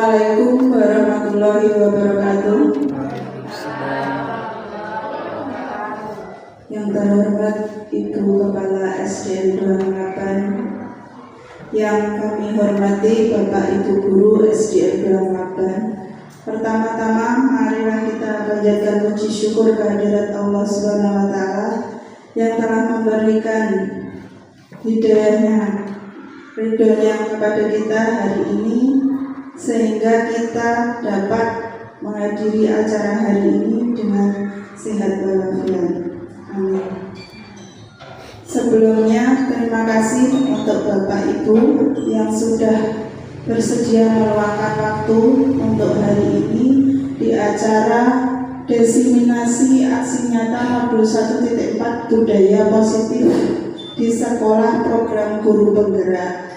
Assalamualaikum warahmatullahi wabarakatuh. Yang terhormat Ibu Kepala SDN 28, yang kami hormati Bapak Ibu Guru SDN 28. Pertama-tama marilah kita panjatkan puji syukur kehadirat Allah SWT yang telah memberikan hidayahnya, ridhonya kepada kita hari ini, sehingga kita dapat menghadiri acara hari ini dengan sehat walafiat. Amin. Sebelumnya terima kasih untuk Bapak Ibu yang sudah bersedia meluangkan waktu untuk hari ini di acara diseminasi aksi nyata modul 1.4 budaya positif di sekolah program guru penggerak.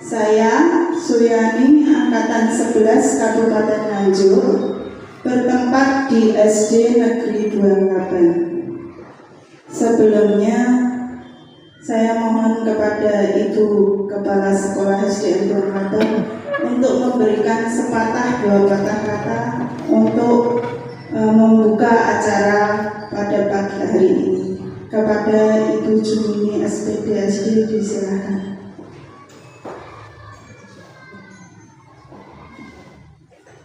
Saya Suyani, angkatan 11 Kabupaten Nganjuk, bertempat di SD Negeri 28. Sebelumnya saya mohon kepada Ibu Kepala Sekolah SDN 28 untuk memberikan sepatah dua patah kata untuk membuka acara pada pagi hari ini. Kepada Ibu Jumini SPD SD, disilakan.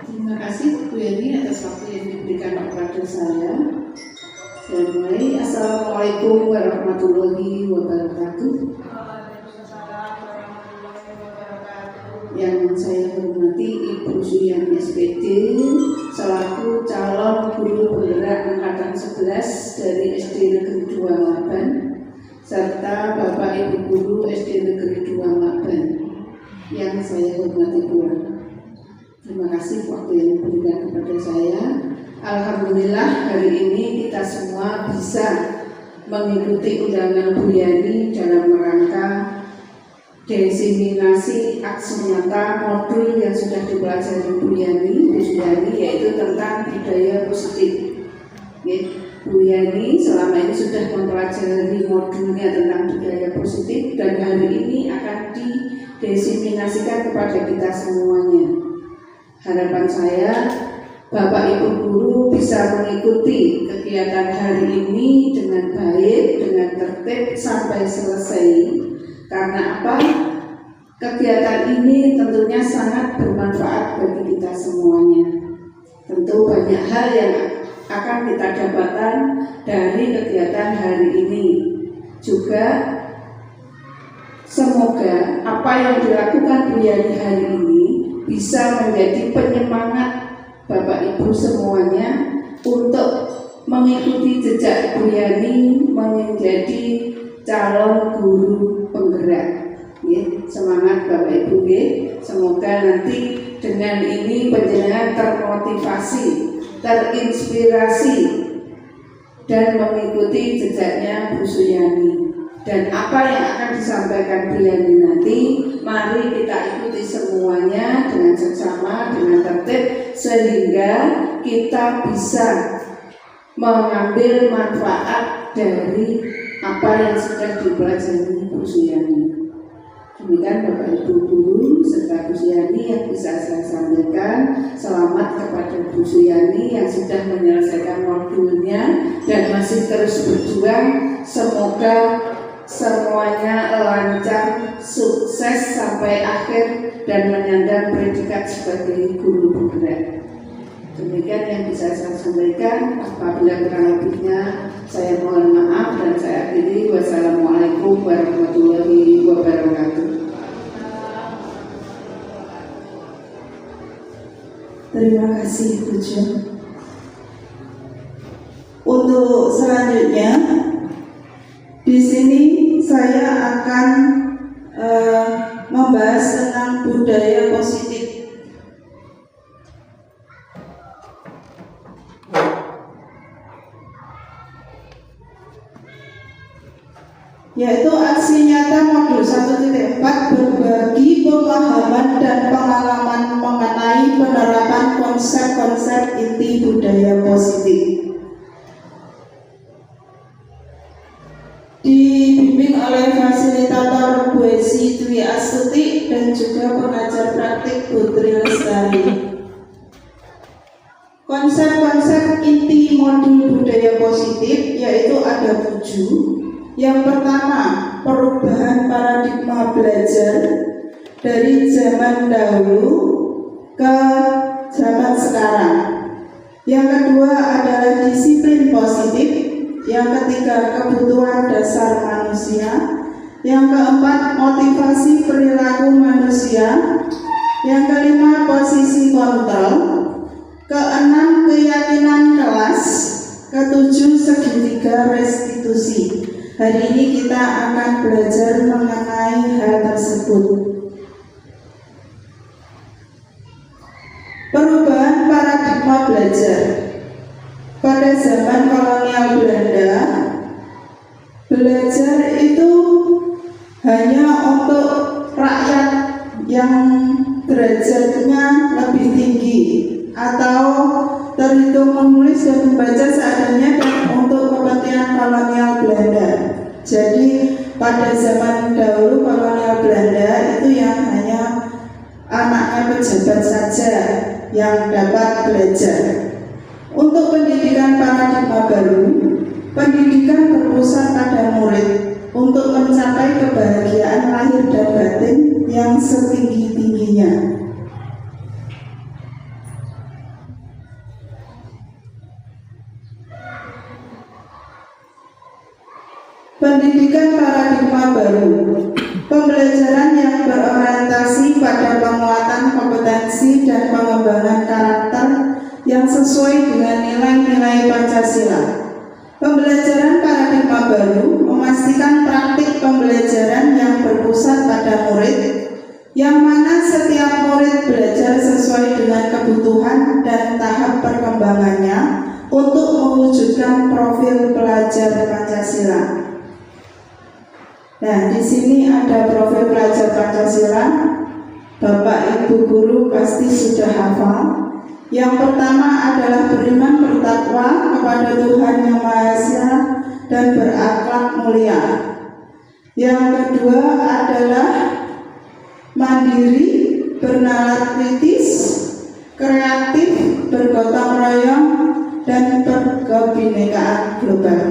Terima kasih Bu Yani atas waktu yang diberikan kepada saya. Saya mulai. Assalamualaikum warahmatullahi wabarakatuh. Yang saya hormati Ibu Suyani SPD selaku calon guru penggerak angkatan 11 dari SD Negeri 28, serta Bapak Ibu Guru SD Negeri 28 yang saya hormati pula. Terima kasih waktu yang diberikan kepada saya. Alhamdulillah hari ini kita semua bisa mengikuti undangan Bu Yani dalam rangka diseminasi aksi nyata modul yang sudah dipelajari Bu Yani, yaitu tentang budaya positif. Bu Yani selama ini sudah mempelajari modulnya tentang budaya positif dan hari ini akan didiseminasikan kepada kita semuanya. Harapan saya Bapak Ibu Guru bisa mengikuti kegiatan hari ini dengan baik, dengan tertib sampai selesai. Karena apa? Kegiatan ini tentunya sangat bermanfaat bagi kita semuanya. Tentu banyak hal yang akan kita dapatkan dari kegiatan hari ini. Juga semoga apa yang dilakukan Bu Yani hari ini bisa menjadi penyemangat Bapak Ibu semuanya untuk mengikuti jejak Bu Yani menjadi calon guru penggerak. Semangat Bapak Ibu. Semoga nanti dengan ini panjenengan termotivasi, terinspirasi dan mengikuti jejaknya Bu Suyani. Dan apa yang akan disampaikan Bu Yani nanti, mari kita ikuti semuanya dengan seksama, dengan tertib, sehingga kita bisa mengambil manfaat dari apa yang sudah dipelajari Bu Suyani. Demikian Bapak Ibu Guru serta Bu Suyani yang bisa saya sampaikan. Selamat kepada Bu Suyani yang sudah menyelesaikan modulnya dan masih terus berjuang. Semoga semuanya lancar, sukses sampai akhir dan menyandang predikat sebagai guru penggerak. Demikian yang bisa saya sampaikan. Apabila kurang lebihnya saya mohon maaf dan saya akhiri. Wassalamualaikum warahmatullahi wabarakatuh. Terima kasih Bu Jum. Untuk selanjutnya di sini saya akan membahas tentang budaya positif. Yaitu aksi nyata modul 1.4 berbagi pemahaman dan pengalaman mengenai penerapan konsep-konsep inti budaya positif. Dibimbing oleh fasilitator Bu Esi Dwi Astuti dan juga pengajar praktik Putri Lestari. Konsep-konsep inti modul budaya positif yaitu ada 7. Yang pertama, perubahan paradigma belajar dari zaman dahulu ke zaman sekarang. Yang kedua adalah disiplin positif. Yang ketiga, kebutuhan dasar manusia. Yang keempat, motivasi perilaku manusia. Yang kelima, posisi kontrol. Keenam, keyakinan kelas. Ketujuh, segitiga restitusi. Hari ini kita akan belajar mengenai hal tersebut. Perubahan paradigma belajar. Pada zaman kolonial Belanda, belajar itu hanya untuk rakyat yang derajatnya lebih tinggi atau terhitung menulis dan membaca seadanya dan untuk kepentingan kolonial Belanda. Jadi pada zaman dahulu kolonial Belanda itu yang hanya anaknya pejabat saja yang dapat belajar. Untuk pendidikan paradigma baru, pendidikan berpusat pada murid untuk mencapai kebahagiaan lahir dan batin yang setinggi-tingginya. Pendidikan paradigma baru, pembelajaran yang berorientasi pada penguatan kompetensi dan pengembangan karakter yang sesuai dengan nilai-nilai Pancasila. Pembelajaran paradigma baru memastikan praktik pembelajaran yang berpusat pada murid, yang mana setiap murid belajar sesuai dengan kebutuhan dan tahap perkembangannya untuk mewujudkan profil pelajar Pancasila. Nah, di sini ada profil pelajar Pancasila. Bapak Ibu guru pasti sudah hafal. Yang pertama adalah beriman bertakwa kepada Tuhan Yang Maha Esa dan berakhlak mulia. Yang kedua adalah mandiri, bernalar kritis, kreatif, bergotong royong, dan berkebinekaan global.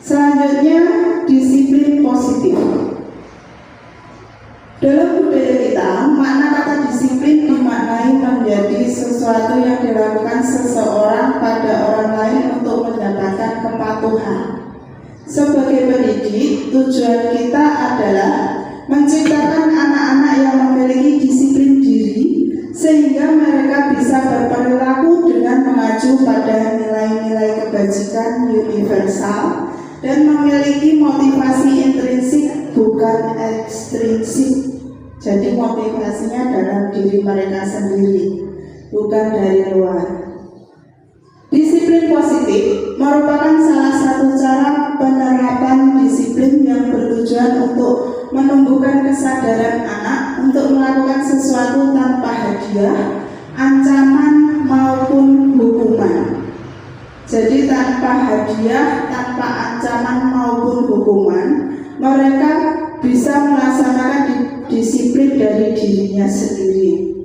Selanjutnya, disiplin positif. Dalam budaya kita, makna kata disiplin dimaknai menjadi sesuatu yang dilakukan seseorang pada orang lain untuk mendapatkan kepatuhan. Sebagai pendidik, tujuan kita adalah menciptakan anak-anak yang memiliki disiplin diri sehingga mereka bisa berperilaku dengan mengacu pada nilai-nilai kebajikan universal dan memiliki motivasi intrinsik bukan ekstrinsik. Jadi motivasinya dalam diri mereka sendiri, bukan dari luar. Disiplin positif merupakan salah satu cara penerapan disiplin yang bertujuan untuk menumbuhkan kesadaran anak untuk melakukan sesuatu tanpa hadiah, ancaman maupun hukuman. Jadi tanpa hadiah, tanpa ancaman maupun hukuman, mereka bisa melaksanakan disiplin dari dirinya sendiri.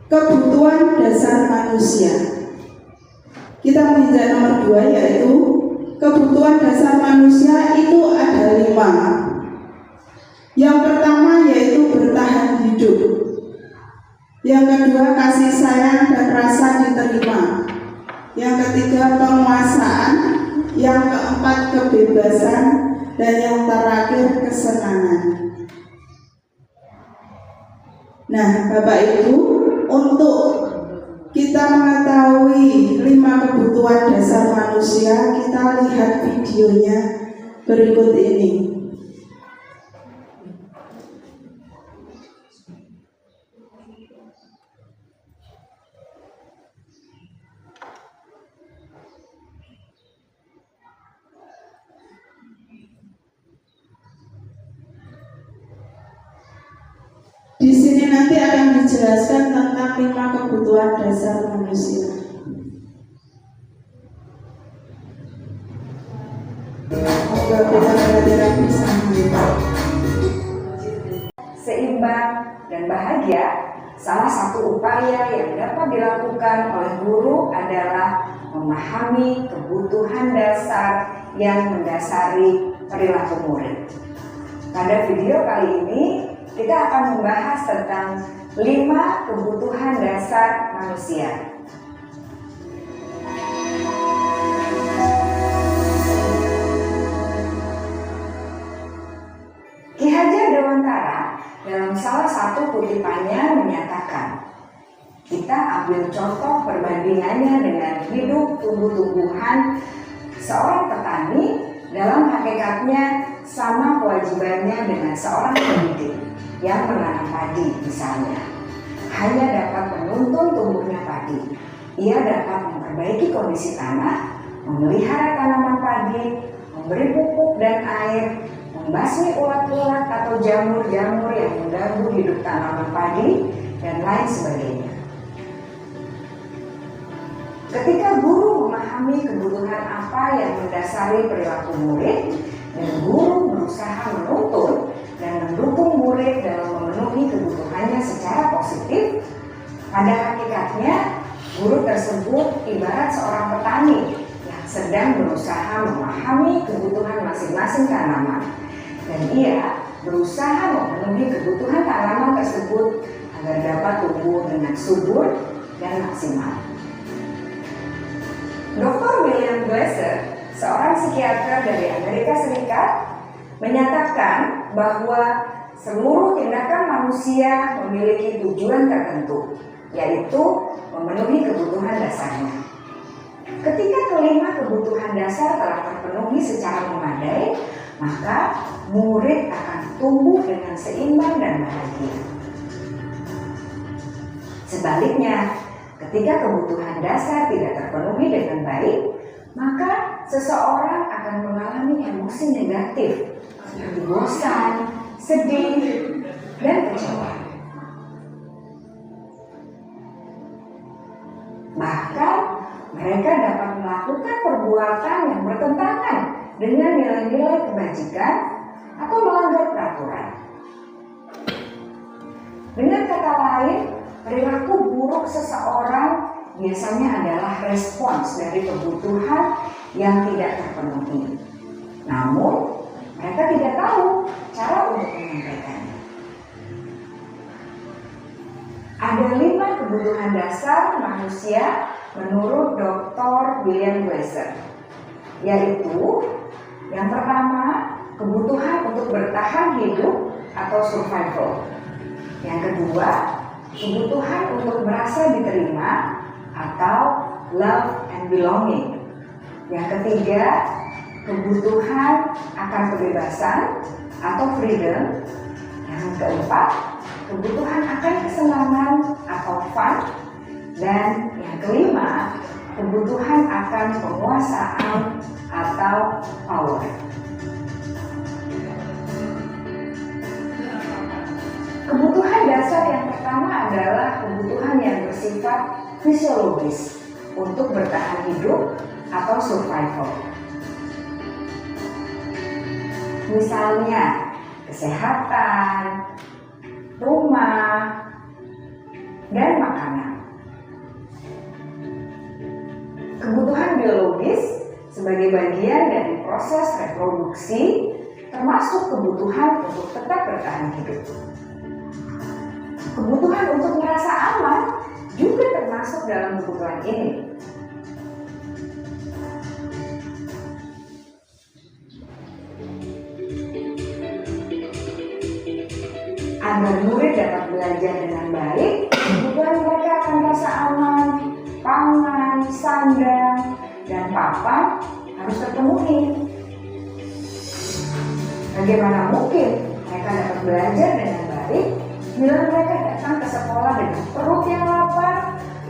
Kebutuhan dasar manusia. Kita menginjak nomor 2, yaitu kebutuhan dasar manusia itu ada 5. Yang pertama yaitu bertahan hidup. Yang kedua, kasih sayang dan rasa diterima. Yang ketiga, penguasaan. Yang keempat, kebebasan. Dan yang terakhir, kesenangan. Nah, Bapak Ibu, untuk kita mengetahui 5 kebutuhan dasar manusia, kita lihat videonya berikut ini. Di sini nanti akan dijelaskan tentang 5 kebutuhan dasar manusia. Semoga kita belajar bersama. Seimbang dan bahagia salah satu upaya yang dapat dilakukan oleh guru adalah memahami kebutuhan dasar yang mendasari perilaku murid. Pada video kali ini, kita akan membahas tentang 5 kebutuhan dasar manusia. Ki Hajar Dewantara dalam salah satu kutipannya menyatakan, kita ambil contoh perbandingannya dengan hidup tumbuh-tumbuhan. Seorang petani dalam hakikatnya sama kewajibannya dengan seorang pendidik yang menanam padi misalnya. Hanya dapat menuntun tumbuhnya padi. Ia dapat memperbaiki kondisi tanah, memelihara tanaman padi, memberi pupuk dan air, membasmi ulat-ulat atau jamur-jamur yang mengganggu hidup tanaman padi, dan lain sebagainya. Ketika guru memahami kebutuhan apa yang mendasari perilaku murid, dan guru berusaha menuntun dan mendukung murid dalam memenuhi kebutuhannya secara positif, pada hakikatnya guru tersebut ibarat seorang petani yang sedang berusaha memahami kebutuhan masing-masing tanaman, dan ia berusaha memenuhi kebutuhan tanaman tersebut agar dapat tumbuh dengan subur dan maksimal. Dr. William Glasser, seorang psikiater dari Amerika Serikat, menyatakan bahwa seluruh tindakan manusia memiliki tujuan tertentu, yaitu memenuhi kebutuhan dasarnya. Ketika kelima kebutuhan dasar telah terpenuhi secara memadai, maka murid akan tumbuh dengan seimbang dan bahagia. Sebaliknya, ketika kebutuhan dasar tidak terpenuhi dengan baik, maka seseorang akan mengalami emosi negatif seperti bosan, sedih, dan kecewa. Bahkan mereka dapat melakukan perbuatan yang bertentangan dengan nilai-nilai kebajikan atau melanggar peraturan. Dengan kata lain, perilaku buruk seseorang biasanya adalah respons dari kebutuhan yang tidak terpenuhi. Namun, mereka tidak tahu cara untuk menyampaikannya. Ada 5 kebutuhan dasar manusia menurut Dr. William Glasser, yaitu yang pertama, kebutuhan untuk bertahan hidup atau survival. Yang kedua, kebutuhan untuk merasa diterima atau love and belonging. Yang ketiga, kebutuhan akan kebebasan atau freedom. Yang keempat, kebutuhan akan kesenangan atau fun. Dan yang kelima, kebutuhan akan penguasaan atau power. Kebutuhan dasar yang pertama adalah kebutuhan yang bersifat fisiologis untuk bertahan hidup atau survival. Misalnya, kesehatan, rumah, dan makanan. Kebutuhan biologis sebagai bagian dari proses reproduksi termasuk kebutuhan untuk tetap bertahan hidup. Kebutuhan untuk merasa aman juga termasuk dalam kebutuhan ini. Agar murid dapat belajar dengan baik, kebutuhan mereka akan rasa aman, pangan, sandang, dan papan harus terpenuhi. Bagaimana mungkin mereka dapat belajar dengan baik bila mereka datang ke sekolah dengan perut yang lapar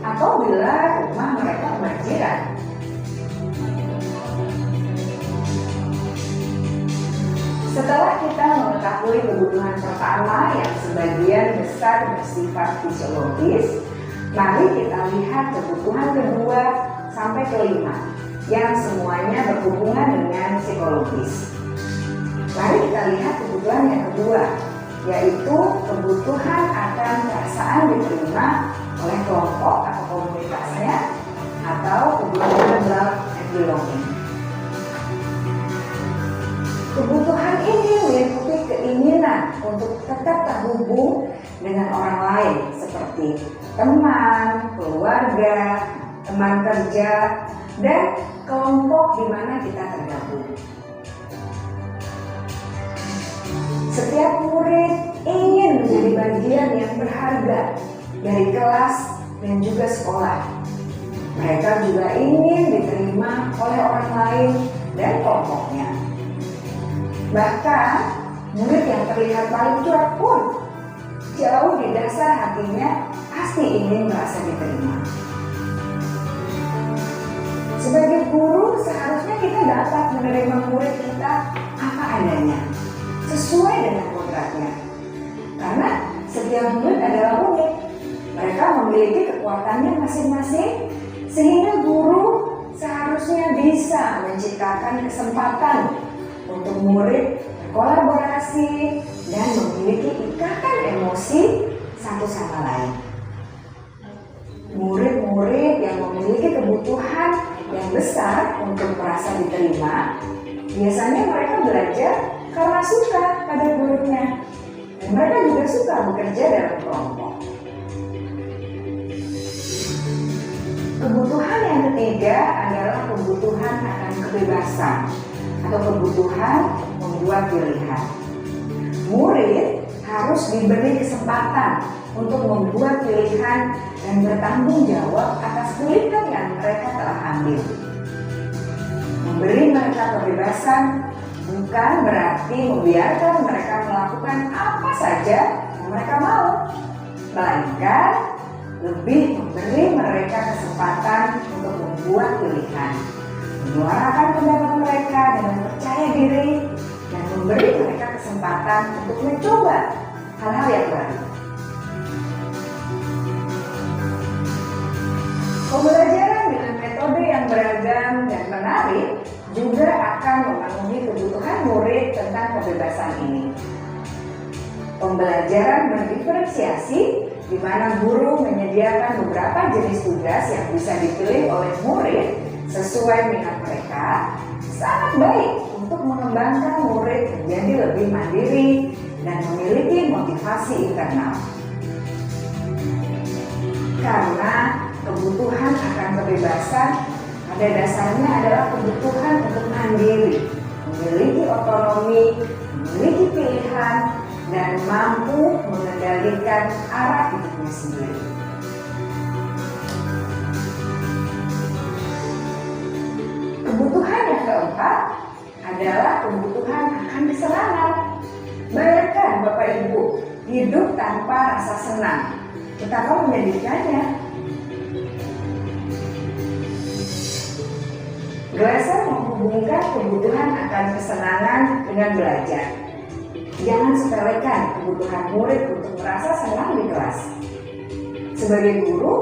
atau bila rumah mereka kebanjiran? Setelah kita mengetahui kebutuhan pertama yang sebagian besar bersifat fisiologis, mari kita lihat kebutuhan kedua sampai kelima yang semuanya berhubungan dengan psikologis. Mari kita lihat kebutuhan yang kedua, yaitu kebutuhan akan perasaan kebiasaan diterima oleh kelompok atau komunitasnya atau kebutuhan love and belonging. Kebutuhan ini meliputi keinginan untuk tetap terhubung dengan orang lain seperti teman, keluarga, teman kerja, dan kelompok di mana kita tergabung. Setiap murid ingin menjadi bagian yang berharga dari kelas dan juga sekolah. Mereka juga ingin diterima oleh orang lain dan kelompoknya. Bahkan, murid yang terlihat paling cuek pun jauh di dasar hatinya pasti ingin merasa diterima. Sebagai guru, seharusnya kita dapat menerima murid kita apa adanya, sesuai dengan kodratnya. Karena setiap murid adalah unik. Mereka memiliki kekuatannya masing-masing, sehingga guru seharusnya bisa menciptakan kesempatan untuk murid berkolaborasi dan memiliki ikatan emosi satu sama lain. Murid-murid yang memiliki kebutuhan yang besar untuk merasa diterima, biasanya mereka belajar karena suka pada gurunya, dan mereka juga suka bekerja dalam kelompok. Kebutuhan yang ketiga adalah kebutuhan akan kebebasan atau kebutuhan membuat pilihan. Murid harus diberi kesempatan untuk membuat pilihan dan bertanggung jawab atas pilihan yang mereka telah ambil. Memberi mereka kebebasan bukan berarti membiarkan mereka melakukan apa saja yang mereka mau, melainkan lebih memberi mereka kesempatan untuk membuat pilihan, menyuarakan pendapat mereka dengan percaya diri, dan memberi mereka kesempatan untuk mencoba hal-hal yang baru. Pembelajaran dengan metode yang beragam dan menarik juga akan memenuhi kebutuhan murid tentang kebebasan ini. Pembelajaran berdiferensiasi di mana guru menyediakan beberapa jenis tugas yang bisa dipilih oleh murid sesuai minat mereka, sangat baik untuk mengembangkan murid menjadi lebih mandiri dan memiliki motivasi internal. Karena kebutuhan akan kebebasan pada dasarnya adalah kebutuhan untuk mandiri, memiliki otonomi, memiliki pilihan, dan mampu mengendalikan arah hidupnya sendiri. Kebutuhan yang keempat adalah kebutuhan akan kesenangan. Bayangkan Bapak Ibu hidup tanpa rasa senang, betapa menyedihkannya. Glasser menghubungkan kebutuhan akan kesenangan dengan belajar. Jangan sepelekan kebutuhan murid untuk merasa senang di kelas. Sebagai guru,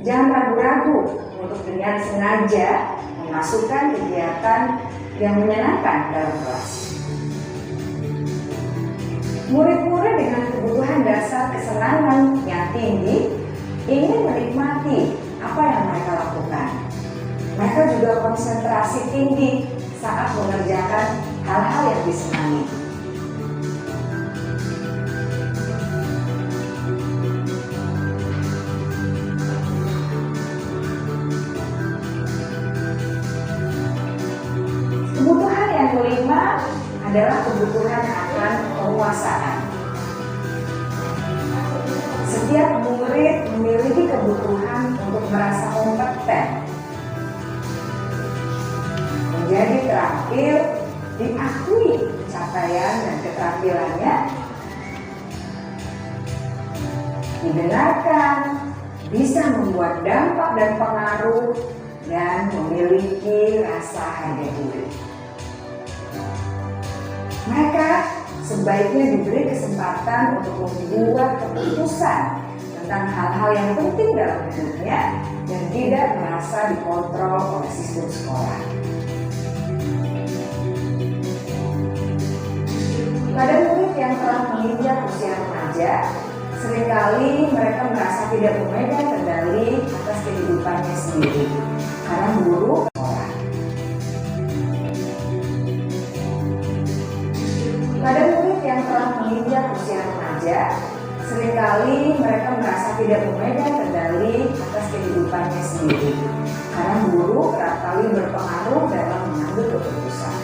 jangan ragu-ragu untuk dengan sengaja memasukkan kegiatan yang menyenangkan dalam kelas. Murid-murid dengan kebutuhan dasar kesenangan yang tinggi ingin menikmati apa yang mereka lakukan. Mereka juga konsentrasi tinggi saat mengerjakan hal-hal yang disenangi. Kebutuhan yang kelima adalah kebutuhan akan penguasaan. Setiap murid memiliki kebutuhan untuk merasa kompeten, menjadi terampil, diakui pencapaian dan keterampilannya, didengarkan, bisa membuat dampak dan pengaruh, dan memiliki rasa harga diri. Mereka sebaiknya diberi kesempatan untuk membuat keputusan tentang hal-hal yang penting dalam hidupnya dan tidak merasa dikontrol oleh sistem sekolah. Pada murid yang telah menginjak usia remaja, Seringkali mereka merasa tidak memegang kendali atas kehidupannya sendiri karena buruk sekolah. Pada murid yang telah menginjak usia remaja, seringkali mereka merasa tidak memegang kendali atas kehidupannya sendiri karena guru kerap kali berpengaruh dalam mengambil keputusan.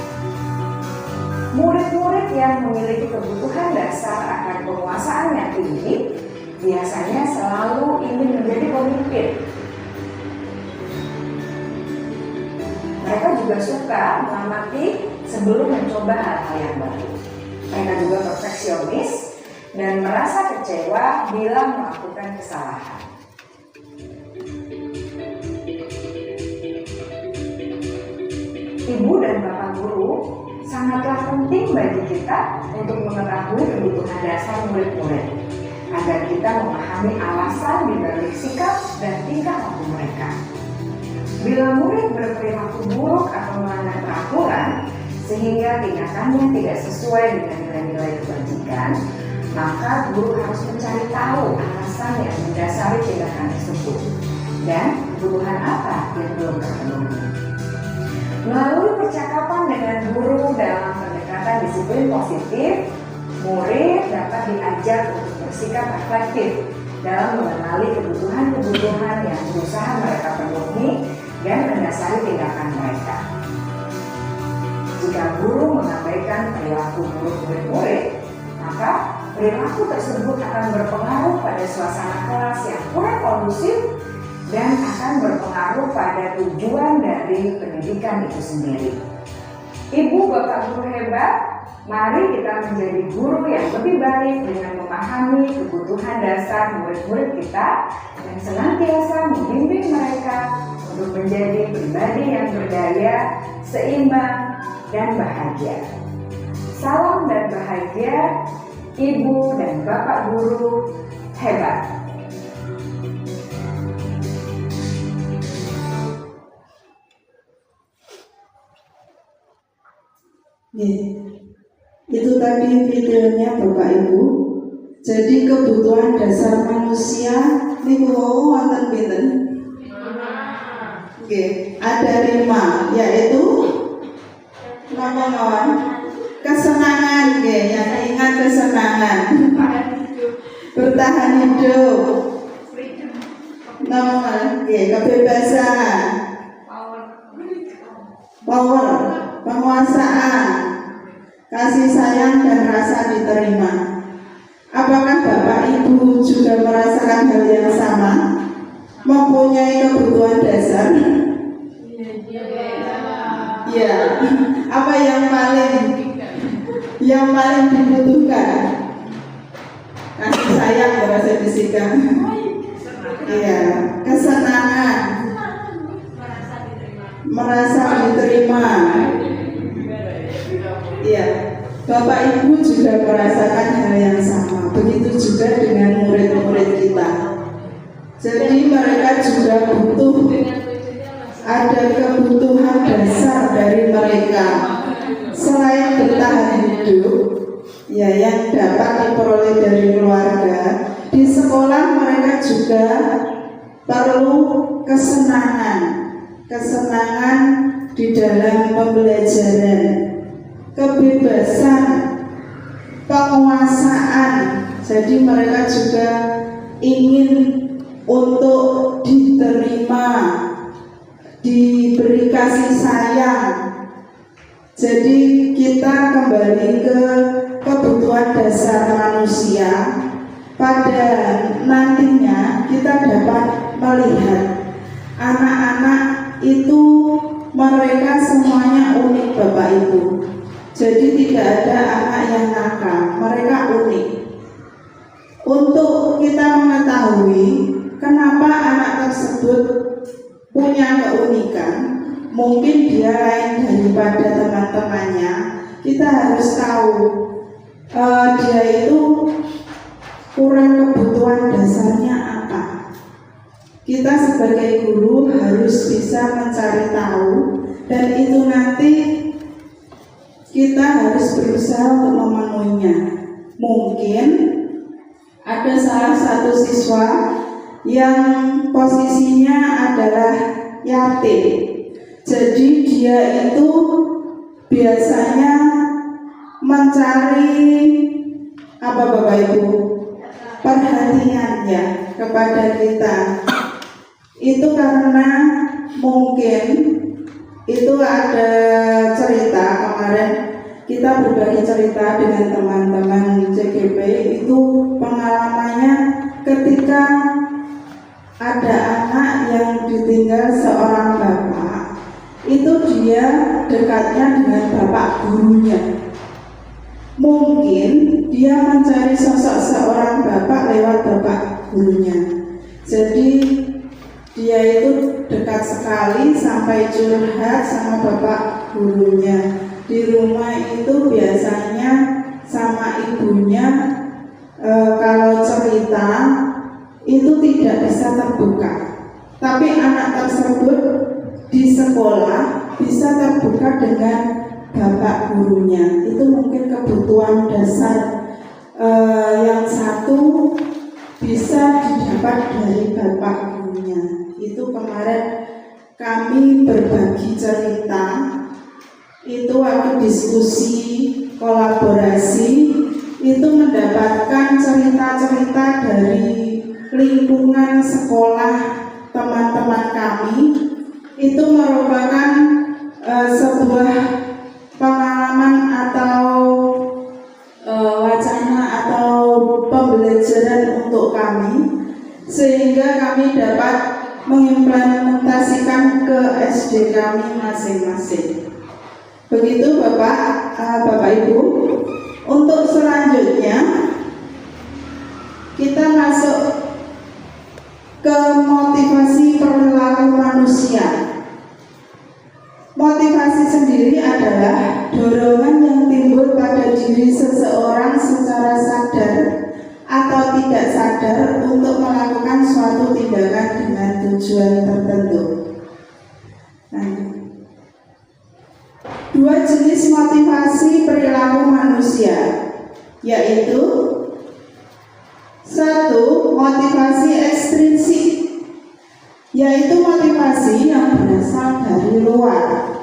Murid-murid yang memiliki kebutuhan dasar akan penguasaan yang tinggi biasanya selalu ingin menjadi pemimpin. Mereka juga suka mengamati sebelum mencoba hal-hal yang baru. Mereka juga perfeksionis dan merasa kecewa bila melakukan kesalahan. Ibu dan bapak guru sangatlah penting bagi kita untuk mengetahui kebutuhan dasar murid-murid agar kita memahami alasan dibalik sikap dan tingkah laku mereka. Bila murid berperilaku buruk atau melanggar peraturan sehingga tindakannya tidak sesuai dengan nilai-nilai kebajikan, maka guru harus mencari tahu alasan yang mendasari tindakan tersebut dan kebutuhan apa yang belum terpenuhi. Melalui percakapan dengan guru dalam pendekatan disiplin positif, murid dapat diajak untuk bersikap reflektif dalam mengenali kebutuhan-kebutuhan yang berusaha mereka penuhi dan mendasari tindakan mereka. Jika guru mengabaikan perilaku buruk murid-murid, maka perilaku tersebut akan berpengaruh pada suasana kelas yang kurang kondusif dan akan berpengaruh pada tujuan dari pendidikan itu sendiri. Ibu bapak guru hebat, mari kita menjadi guru yang lebih baik dengan memahami kebutuhan dasar murid-murid kita dan senantiasa membimbing mereka untuk menjadi pribadi yang berdaya, seimbang, dan bahagia. Salam dan bahagia, Ibu dan Bapak Guru hebat. Itu tadi videonya Bapak Ibu. Jadi kebutuhan dasar manusia niku wonten pinten? Ada 5, yaitu nomor kesenangan, yang ingat kesenangan, bertahan hidup, nomor kebebasan, power, penguasaan, kasih sayang dan rasa diterima. Apakah Bapak Ibu juga merasakan hal yang sama? Mempunyai kebutuhan dasar? Ya. Apa yang paling dibutuhkan? Kasih sayang bahasa fisika. Iya, kesenangan, merasa diterima. Iya, Bapak Ibu juga merasakan hal yang sama. Begitu juga dengan murid-murid kita. Jadi mereka juga butuh, ada kebutuhan dasar dari mereka. Selain bertahan hidup, ya yang dapat diperoleh dari keluarga, di sekolah mereka juga perlu kesenangan di dalam pembelajaran, kebebasan, penguasaan. Jadi mereka juga ingin untuk diterima, diberi kasih sayang. Jadi kita kembali ke kebutuhan dasar manusia. Pada nantinya kita dapat melihat anak-anak itu mereka semuanya unik Bapak Ibu. Jadi tidak ada anak yang nakal, mereka unik. Untuk kita mengetahui kenapa anak tersebut punya keunikan, mungkin dia lain daripada teman-temannya, kita harus tahu dia itu kurang kebutuhan dasarnya apa. Kita sebagai guru harus bisa mencari tahu, dan itu nanti kita harus berusaha untuk memenuhinya. Mungkin ada salah satu siswa yang posisinya adalah yatim. Jadi dia itu biasanya mencari apa Bapak Ibu? Perhatiannya kepada kita. Itu karena mungkin itu ada cerita kemarin kita berbagi cerita dengan teman-teman CGP, itu pengalamannya ketika ada anak yang ditinggal seorang bapak, itu dia dekatnya dengan bapak gurunya. Mungkin dia mencari sosok seorang bapak lewat bapak gurunya. Jadi dia itu dekat sekali sampai curhat sama bapak gurunya. Di rumah itu biasanya sama ibunya kalau cerita itu tidak bisa terbuka. Tapi anak tersebut di sekolah bisa terbuka dengan bapak gurunya. Itu mungkin kebutuhan dasar yang satu bisa didapat dari bapak gurunya. Itu kemarin kami berbagi cerita, itu waktu diskusi kolaborasi, itu mendapatkan cerita-cerita dari lingkungan sekolah teman-teman kami. Itu merupakan sebuah pengalaman atau wacana atau pembelajaran untuk kami, sehingga kami dapat mengimplementasikan ke SD kami masing-masing. Begitu Bapak Ibu. Untuk selanjutnya kita masuk ke motivasi perilaku manusia. Motivasi sendiri adalah dorongan yang timbul pada diri seseorang secara sadar atau tidak sadar untuk melakukan suatu tindakan dengan tujuan tertentu. Dua jenis motivasi perilaku manusia, yaitu satu, motivasi ekstrinsik, yaitu motivasi yang berasal dari luar.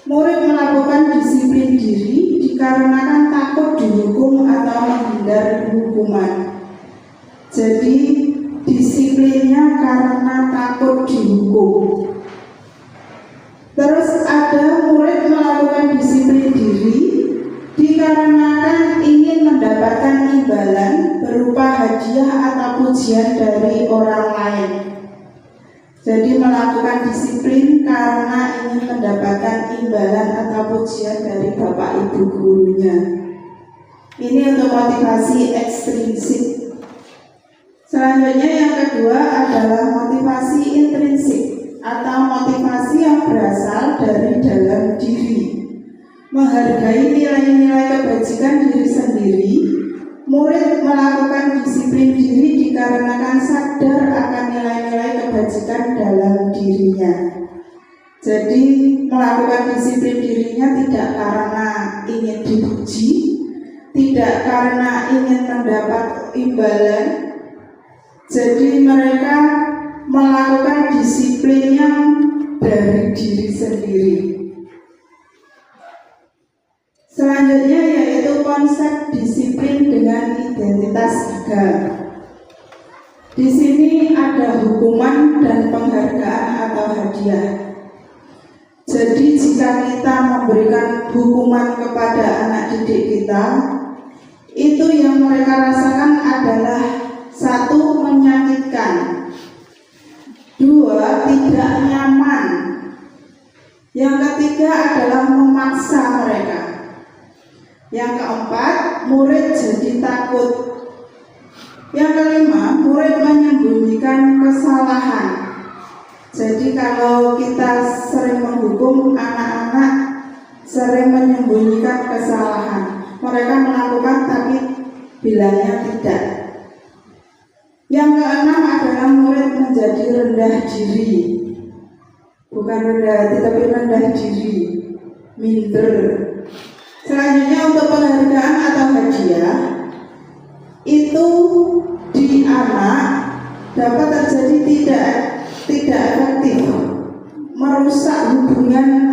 Murid melakukan disiplin diri dikarenakan takut dihukum atau menghindari hukuman. Jadi disiplinnya karena takut dihukum. Terus ada murid melakukan disiplin diri dikarenakan ingin mendapatkan imbalan berupa hadiah atau pujian dari orang lain. Jadi melakukan disiplin karena ingin mendapatkan imbalan atau pujian dari bapak ibu gurunya. Ini untuk motivasi ekstrinsik. Selanjutnya yang kedua adalah motivasi intrinsik atau motivasi yang berasal dari dalam diri. Menghargai nilai-nilai kebajikan diri sendiri, murid melakukan disiplin diri dikarenakan sadar akan nilai-nilai kebajikan dalam dirinya. Jadi melakukan disiplin dirinya tidak karena ingin dipuji, tidak karena ingin mendapat imbalan. Jadi mereka melakukan disiplin yang dari diri sendiri. Selanjutnya yaitu konsep disiplin dengan identitas agama. Di sini ada hukuman dan penghargaan atau hadiah. Jadi jika kita memberikan hukuman kepada anak didik kita, itu yang mereka rasakan adalah satu, menyakitkan, dua, tidak nyaman, yang ketiga adalah memaksa mereka, yang keempat, murid jadi takut, yang kelima, murid menyembunyikan kesalahan. Jadi kalau kita sering menghukum anak-anak, sering menyembunyikan kesalahan, mereka melakukan tapi bilangnya tidak. Yang keenam adalah murid menjadi rendah diri. Bukan rendah hati, tapi rendah diri, minder. Selanjutnya untuk penghargaan atau hadiah, itu dapat terjadi tidak efektif, merusak hubungan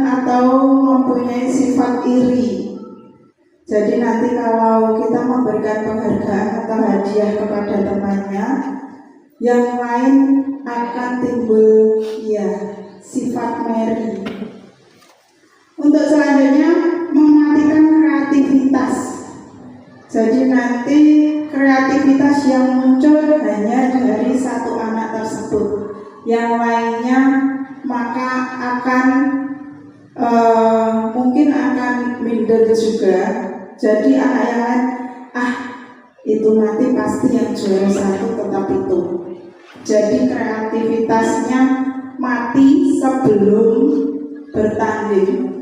atau mempunyai sifat iri. Jadi nanti kalau kita memberikan penghargaan atau hadiah kepada temannya, yang lain akan timbul sifat meri. Untuk selanjutnya, mematikan kreativitas. Jadi nanti kreativitas yang muncul hanya dari satu anak tersebut, yang lainnya maka akan mungkin akan minder juga. Jadi anak yang lain, itu nanti pasti yang juara satu tetap itu. Jadi kreativitasnya mati sebelum bertanding.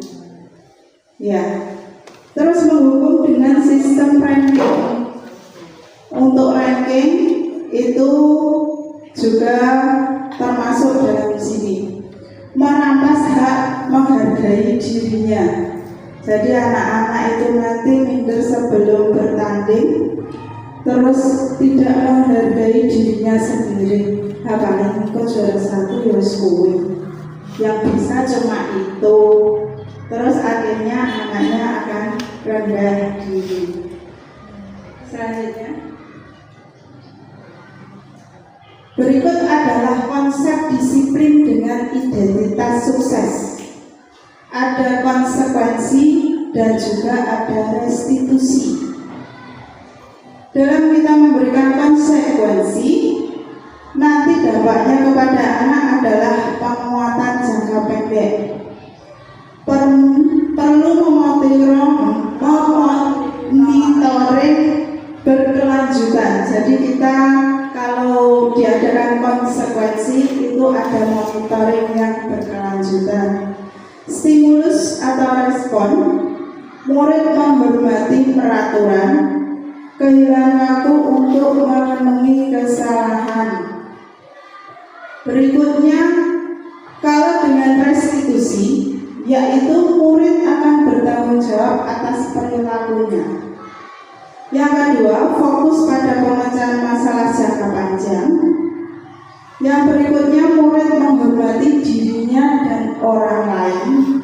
Terus menghukum dengan sistem ranking. Untuk ranking itu juga termasuk dalam sini. Merampas hak menghargai dirinya. Jadi anak-anak itu nanti minder sebelum bertanding, terus tidak menghargai dirinya sendiri. Paling kok juara satu ya kowe, yang bisa cuma itu. Terus akhirnya anaknya akan rendah diri. Selanjutnya, berikut adalah konsep disiplin dengan identitas sukses. Ada konsekuensi dan juga ada restitusi. Dalam kita memberikan konsekuensi, nanti dampaknya kepada anak adalah penguatan jangka pendek. Perlu memonitoring berkelanjutan. Jadi kita kalau diadakan konsekuensi itu ada monitoring yang berkelanjutan. Stimulus atau respon, murid menghormati peraturan, kehilangan waktu untuk memenuhi kesalahan. Berikutnya, kalau dengan restitusi, yaitu murid akan bertanggung jawab atas perilakunya. Yang kedua, fokus pada pemecahan masalah jangka panjang. Yang berikutnya, murid menghormati dirinya dan orang lain.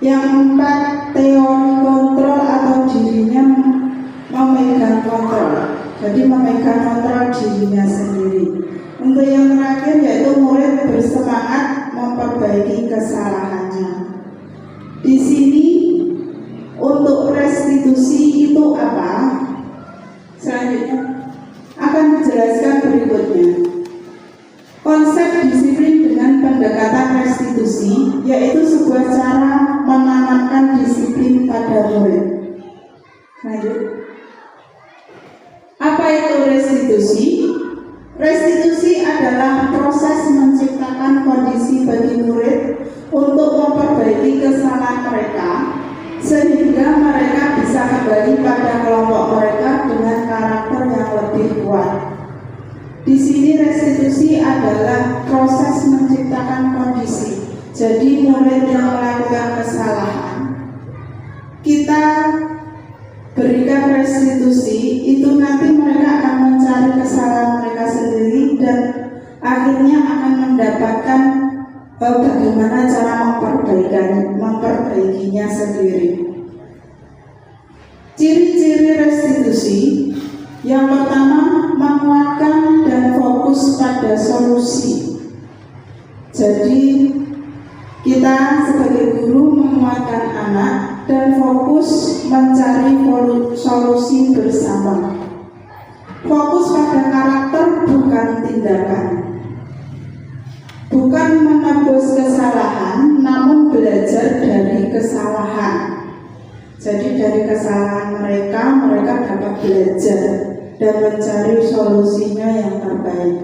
Yang keempat, teori kontrol atau dirinya memegang kontrol. Jadi memegang kontrol dirinya sendiri. Untuk yang terakhir yaitu murid bersemangat memperbaiki kesalahannya. Di sini untuk restitusi itu apa? Selanjutnya akan dijelaskan berikutnya. Konsep disiplin dengan pendekatan restitusi yaitu sebuah cara menanamkan disiplin pada murid. Lanjut. Apa itu restitusi? Restitusi adalah proses menciptakan kondisi bagi murid untuk memperbaiki kesalahan mereka sehingga mereka bisa kembali pada kelompok mereka dengan karakter yang lebih kuat. Di sini restitusi adalah proses menciptakan kondisi. Jadi murid yang melakukan kesalahan, kita berikan restitusi, itu nanti mereka akan mencari kesalahan mereka sendiri dan akhirnya akan mendapatkan bagaimana cara memperbaikinya sendiri. Ciri-ciri restitusi yang pertama, menguatkan dan fokus pada solusi. Jadi kita sebagai guru menguatkan anak dan fokus mencari solusi bersama. Fokus pada karakter bukan tindakan. Bukan menebus kesalahan, namun belajar dari kesalahan. Jadi dari kesalahan mereka dapat belajar dan mencari solusinya yang terbaik.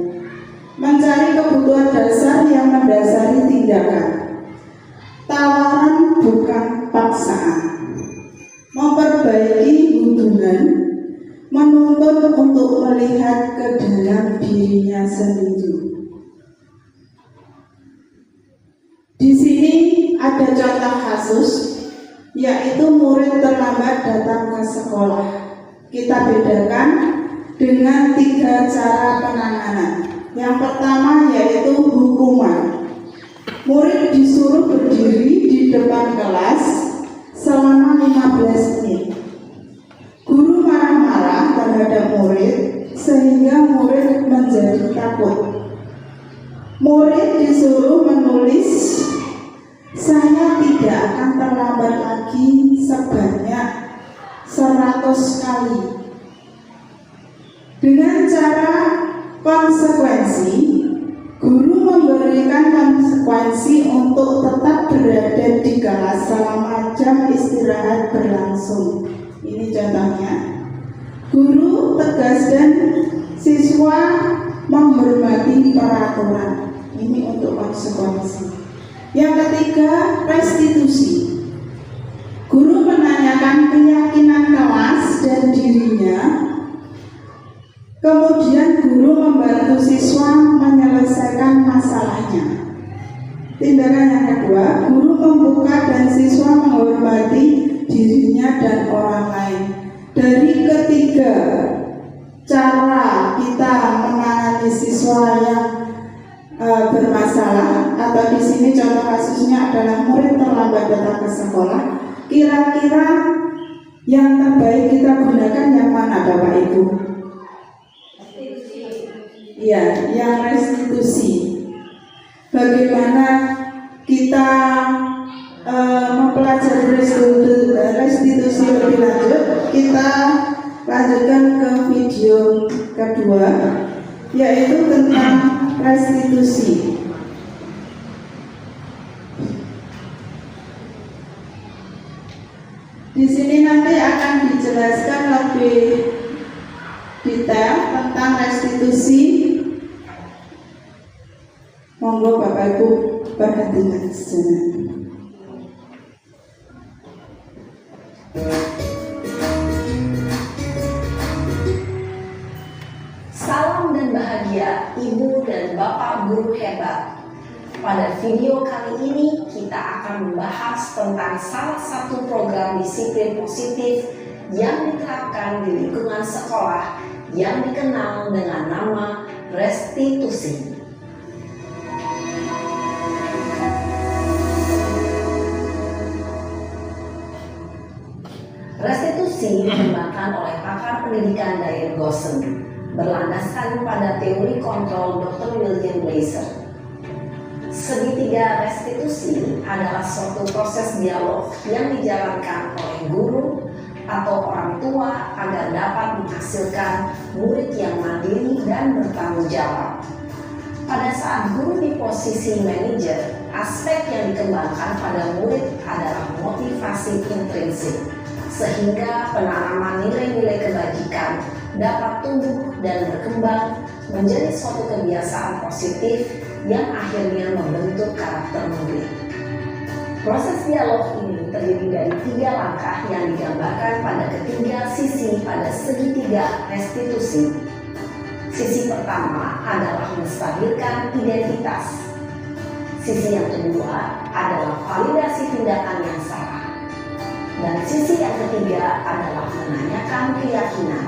Mencari kebutuhan dasar yang mendasari tindakan. Tawaran bukan paksaan. Memperbaiki hubungan, menuntun untuk melihat ke dalam dirinya sendiri. Di sini ada contoh kasus, yaitu murid terlambat datang ke sekolah. Kita bedakan cara penanganan. Yang pertama yaitu hukuman. Murid disuruh berdiri di depan kelas selama 15 menit. Guru marah-marah terhadap murid sehingga murid menjadi takut. Murid disuruh menulis, "Saya tidak akan terlambat lagi sebanyak 100 kali." Dengan cara konsekuensi, guru memberikan konsekuensi untuk tetap berada di kelas selama jam istirahat berlangsung. Ini contohnya. Guru tegas dan siswa menghormati peraturan. Ini untuk konsekuensi. Yang ketiga, restitusi. Guru menanyakan keyakinan kelas dan dirinya. Kemudian guru membantu siswa menyelesaikan masalahnya. Tindakan yang kedua, guru membuka dan siswa menghormati dirinya dan orang lain. Dari ketiga cara kita menangani siswa yang bermasalah, atau di sini contoh kasusnya adalah murid terlambat datang ke sekolah. Kira-kira yang terbaik kita gunakan yang mana, Bapak Ibu? Ya, yang restitusi. Bagaimana kita mempelajari restitusi lebih lanjut? Kita lanjutkan ke video kedua, yaitu tentang restitusi. Di sini nanti akan dijelaskan lebih detail tentang restitusi. Monggo Bapak Ibu perhatikan sejenak. Salam dan bahagia Ibu dan Bapak guru hebat. Pada video kali ini kita akan membahas tentang salah satu program disiplin positif yang diterapkan di lingkungan sekolah yang dikenal dengan nama restitusi. Restitusi dikembangkan oleh pakar pendidikan Diane Goshen, berlandaskan pada teori kontrol Dr. William Blaser. Segitiga restitusi adalah suatu proses dialog yang dijalankan oleh guru atau orang tua agar dapat menghasilkan murid yang mandiri dan bertanggung jawab. Pada saat guru di posisi manajer, aspek yang dikembangkan pada murid adalah motivasi intrinsik, sehingga penanaman nilai-nilai kebajikan dapat tumbuh dan berkembang menjadi suatu kebiasaan positif yang akhirnya membentuk karakter murid. Proses dialog ini terdiri dari 3 langkah yang digambarkan pada ketiga sisi pada segitiga restitusi. Sisi pertama adalah menstabilkan identitas. Sisi yang kedua adalah validasi tindakan yang salah. Dan sisi yang ketiga adalah menanyakan keyakinan.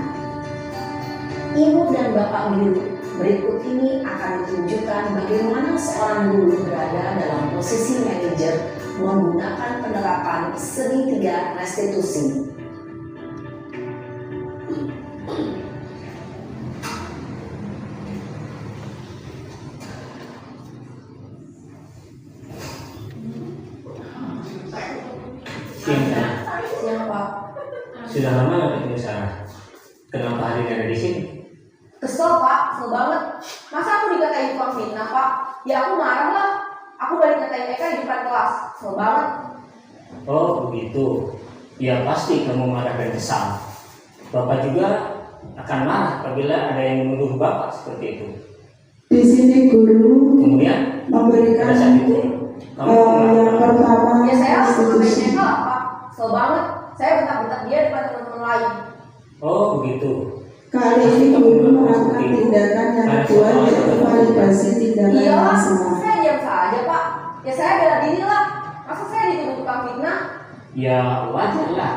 Ibu dan Bapak guru, berikut ini akan ditunjukkan bagaimana seorang guru berada dalam posisi manajer menggunakan penerapan segitiga restitusi. Siang Pak. Sudah lama nggak ketemu Sarah? Kenapa hari ini ada di sini? Kesel Pak, kesel banget. Masa aku dikatain tukang fitnah Pak? Ya aku marah lah. Aku balik ngatain Eka di depan kelas. Kesel banget. Oh begitu. Ya pasti kamu marah dan kesal. Bapak juga akan marah apabila ada yang menuduh Bapak seperti itu. Di sini guru Kemudian memberikan pada saat itu kamu yang pertama Ya saya harus ngatain restitusi. Eka lah Pak. Kesel banget. Saya bentak-bentak dia depan teman-teman lain. Oh begitu. Kali ini guru melakukan tindakan yang kedua, yaitu validasi tindakan Iya yang lah, salah. saya diam saja Pak. Ya saya bela diri lah. Masa saya dituduh tukang fitnah? Ya wajar lah.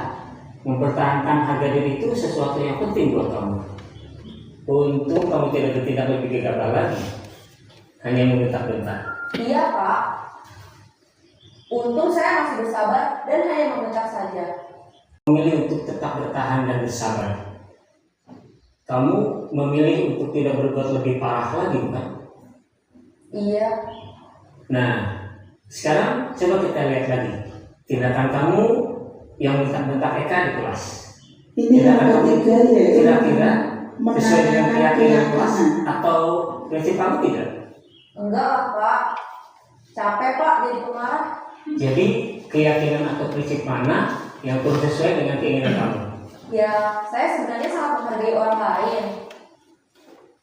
Mempertahankan harga diri itu sesuatu yang penting buat kamu. Untung kamu tidak bertindak lebih gegabah lagi, hanya membentak-bentak. Iya Pak. Untung saya masih bersabar dan hanya membentak saja. Memilih untuk tetap bertahan dan bersabar. Kamu memilih untuk tidak berbuat lebih parah lagi, bukan? Iya. Nah, sekarang coba kita lihat lagi tindakan kamu yang bentak-bentak Eka di kelas. Ini Tindakan yang kamu ketiga ya. kira-kira sesuai dengan Menanyakan keyakinan kelas keyakinan. atau prinsip kamu tidak? Enggak lah Pak. Capek Pak jadi pemarah. Jadi keyakinan atau prinsip mana yang perlu sesuai dengan keinginan kamu? Ya, saya sebenarnya sangat menghargai orang lain.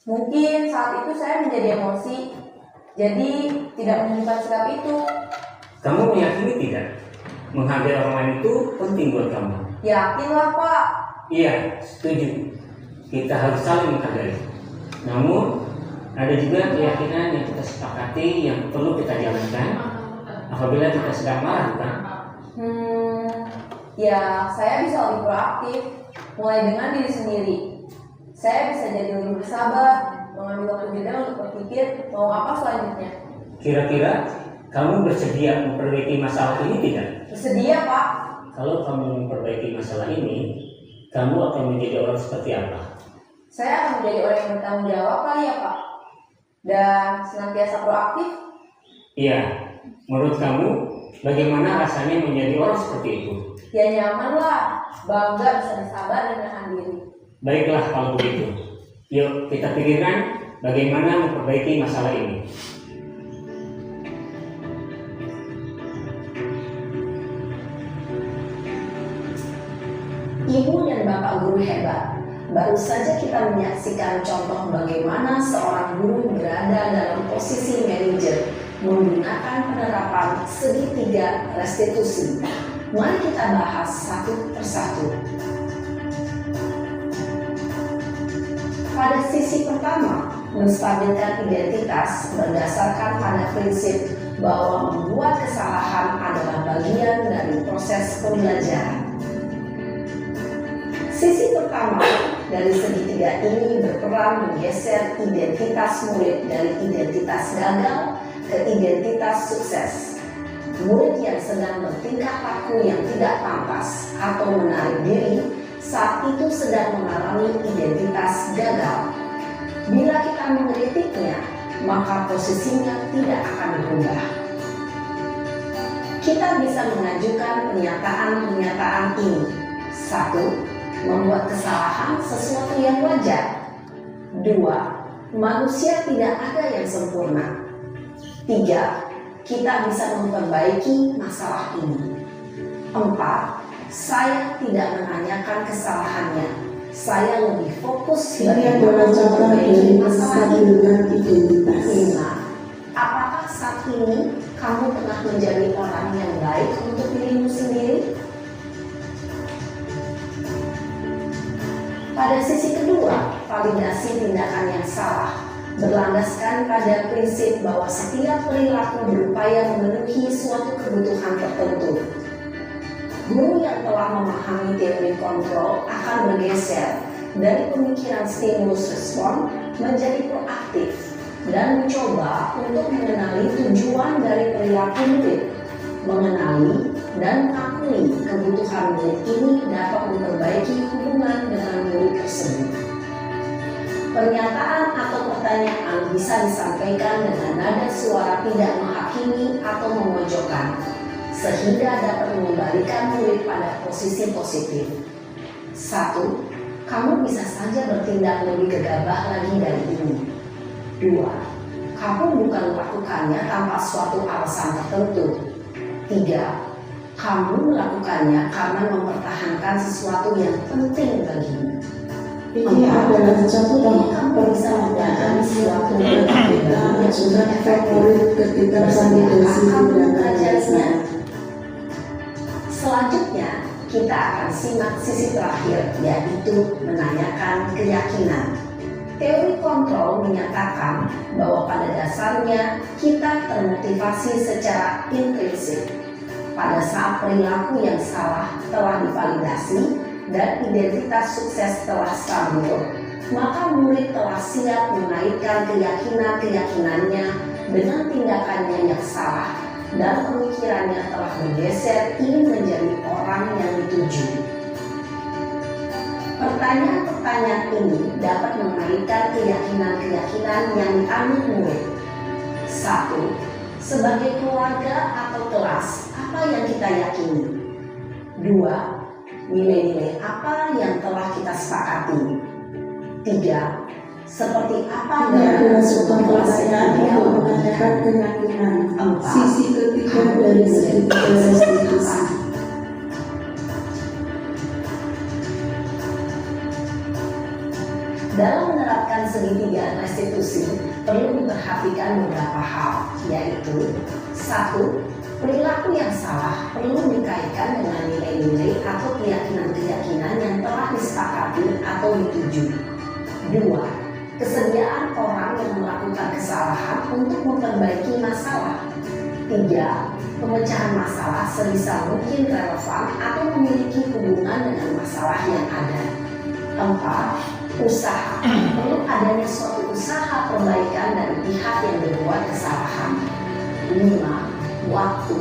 Mungkin saat itu saya menjadi emosi, jadi tidak menunjukkan sikap itu. Kamu meyakini tidak? Menghargai orang lain itu penting buat kamu. Yakinlah Pak. Iya, setuju. Kita harus saling menghargai. Namun, ada juga keyakinan yang kita sepakati yang perlu kita jalankan apabila kita sedang marah, bukan? Ya saya bisa lebih proaktif, mulai dengan diri sendiri. Saya bisa jadi lebih bersabar, mengambil waktu jeda untuk berpikir mau apa selanjutnya. Kira-kira kamu bersedia memperbaiki masalah ini tidak? Bersedia Pak. Kalau kamu memperbaiki masalah ini, kamu akan menjadi orang seperti apa? Saya akan menjadi orang yang bertanggung jawab kali ya Pak. Dan senantiasa proaktif. Iya, menurut kamu bagaimana rasanya menjadi orang seperti itu? Ya nyaman lah, bangga bisa bersabar dan menahan diri. Baiklah kalau begitu. Yuk kita pikirkan bagaimana memperbaiki masalah ini. Ibu dan Bapak guru hebat. Baru saja kita menyaksikan contoh bagaimana seorang guru berada dalam posisi manajer menggunakan penerapan segitiga restitusi. Mari kita bahas satu persatu. Pada sisi pertama, menstabilkan identitas berdasarkan pada prinsip bahwa membuat kesalahan adalah bagian dari proses pembelajaran. Sisi pertama dari segitiga ini berperan menggeser identitas murid dari identitas gagal ke identitas sukses. Murid yang sedang bertingkah laku yang tidak pantas atau menarik diri saat itu sedang mengalami identitas gagal. Bila kita mengkritiknya, maka posisinya tidak akan berubah. Kita bisa mengajukan pernyataan-pernyataan ini. 1. Membuat kesalahan sesuatu yang wajar. 2. Manusia tidak ada yang sempurna. 3. Kita bisa memperbaiki masalah ini. 4. Saya tidak menanyakan kesalahannya. Saya lebih fokus Ini adalah contoh dari menstabilkan identitas. 5. Apakah saat ini kamu tengah menjadi orang yang baik untuk dirimu sendiri? Pada sisi kedua, validasi tindakan yang salah berlandaskan pada prinsip bahwa setiap perilaku berupaya memenuhi suatu kebutuhan tertentu. Guru yang telah memahami teori kontrol akan bergeser dari pemikiran stimulus respon menjadi proaktif dan mencoba untuk mengenali tujuan dari perilaku murid. Mengenali dan mengakui kebutuhan murid ini dapat memperbaiki hubungan dengan murid tersebut. Pernyataan atau pertanyaan bisa disampaikan dengan nada suara tidak menghakimi atau memojokkan, sehingga dapat mengembalikan murid pada posisi positif. 1. Kamu bisa saja bertindak lebih gegabah lagi dari ini. 2. Kamu bukan melakukannya tanpa suatu alasan tertentu. 3. Kamu melakukannya karena mempertahankan sesuatu yang penting bagimu. Ini adalah contoh Kamu bisa pertanyaan suatu yang kita ajukan favorit ketika validasi tindakan dasar. Selanjutnya, kita akan simak sisi terakhir, yaitu menanyakan keyakinan. Teori kontrol menyatakan bahwa pada dasarnya kita termotivasi secara intrinsik. Pada saat perilaku yang salah telah divalidasi dan identitas sukses telah stabil, maka murid telah siap mengaitkan keyakinan-keyakinannya dengan tindakannya yang salah dan pemikirannya telah bergeser ingin menjadi orang yang dituju. Pertanyaan-pertanyaan ini dapat mengaitkan keyakinan-keyakinan yang dianut murid. 1. Sebagai keluarga atau kelas, apa yang kita yakini? 2. Nilai-nilai apa yang telah kita sepakati? 3. Seperti apa Ini adalah dalam sebuah pertanyaan untuk menanyakan keyakinan. Sisi ketiga dari segitiga restitusi. Dalam menerapkan segitiga restitusi, perlu diperhatikan beberapa hal, yaitu 1. Perilaku yang salah perlu dikaitkan dengan nilai-nilai atau keyakinan-keyakinan yang telah disepakati atau dituju. 2. Kesediaan orang yang melakukan kesalahan untuk memperbaiki masalah. 3. Pemecahan masalah sebisa mungkin relevan atau memiliki hubungan dengan masalah yang ada. 4. Usaha. Perlu adanya suatu usaha perbaikan dari pihak yang berbuat kesalahan. 5. Waktu.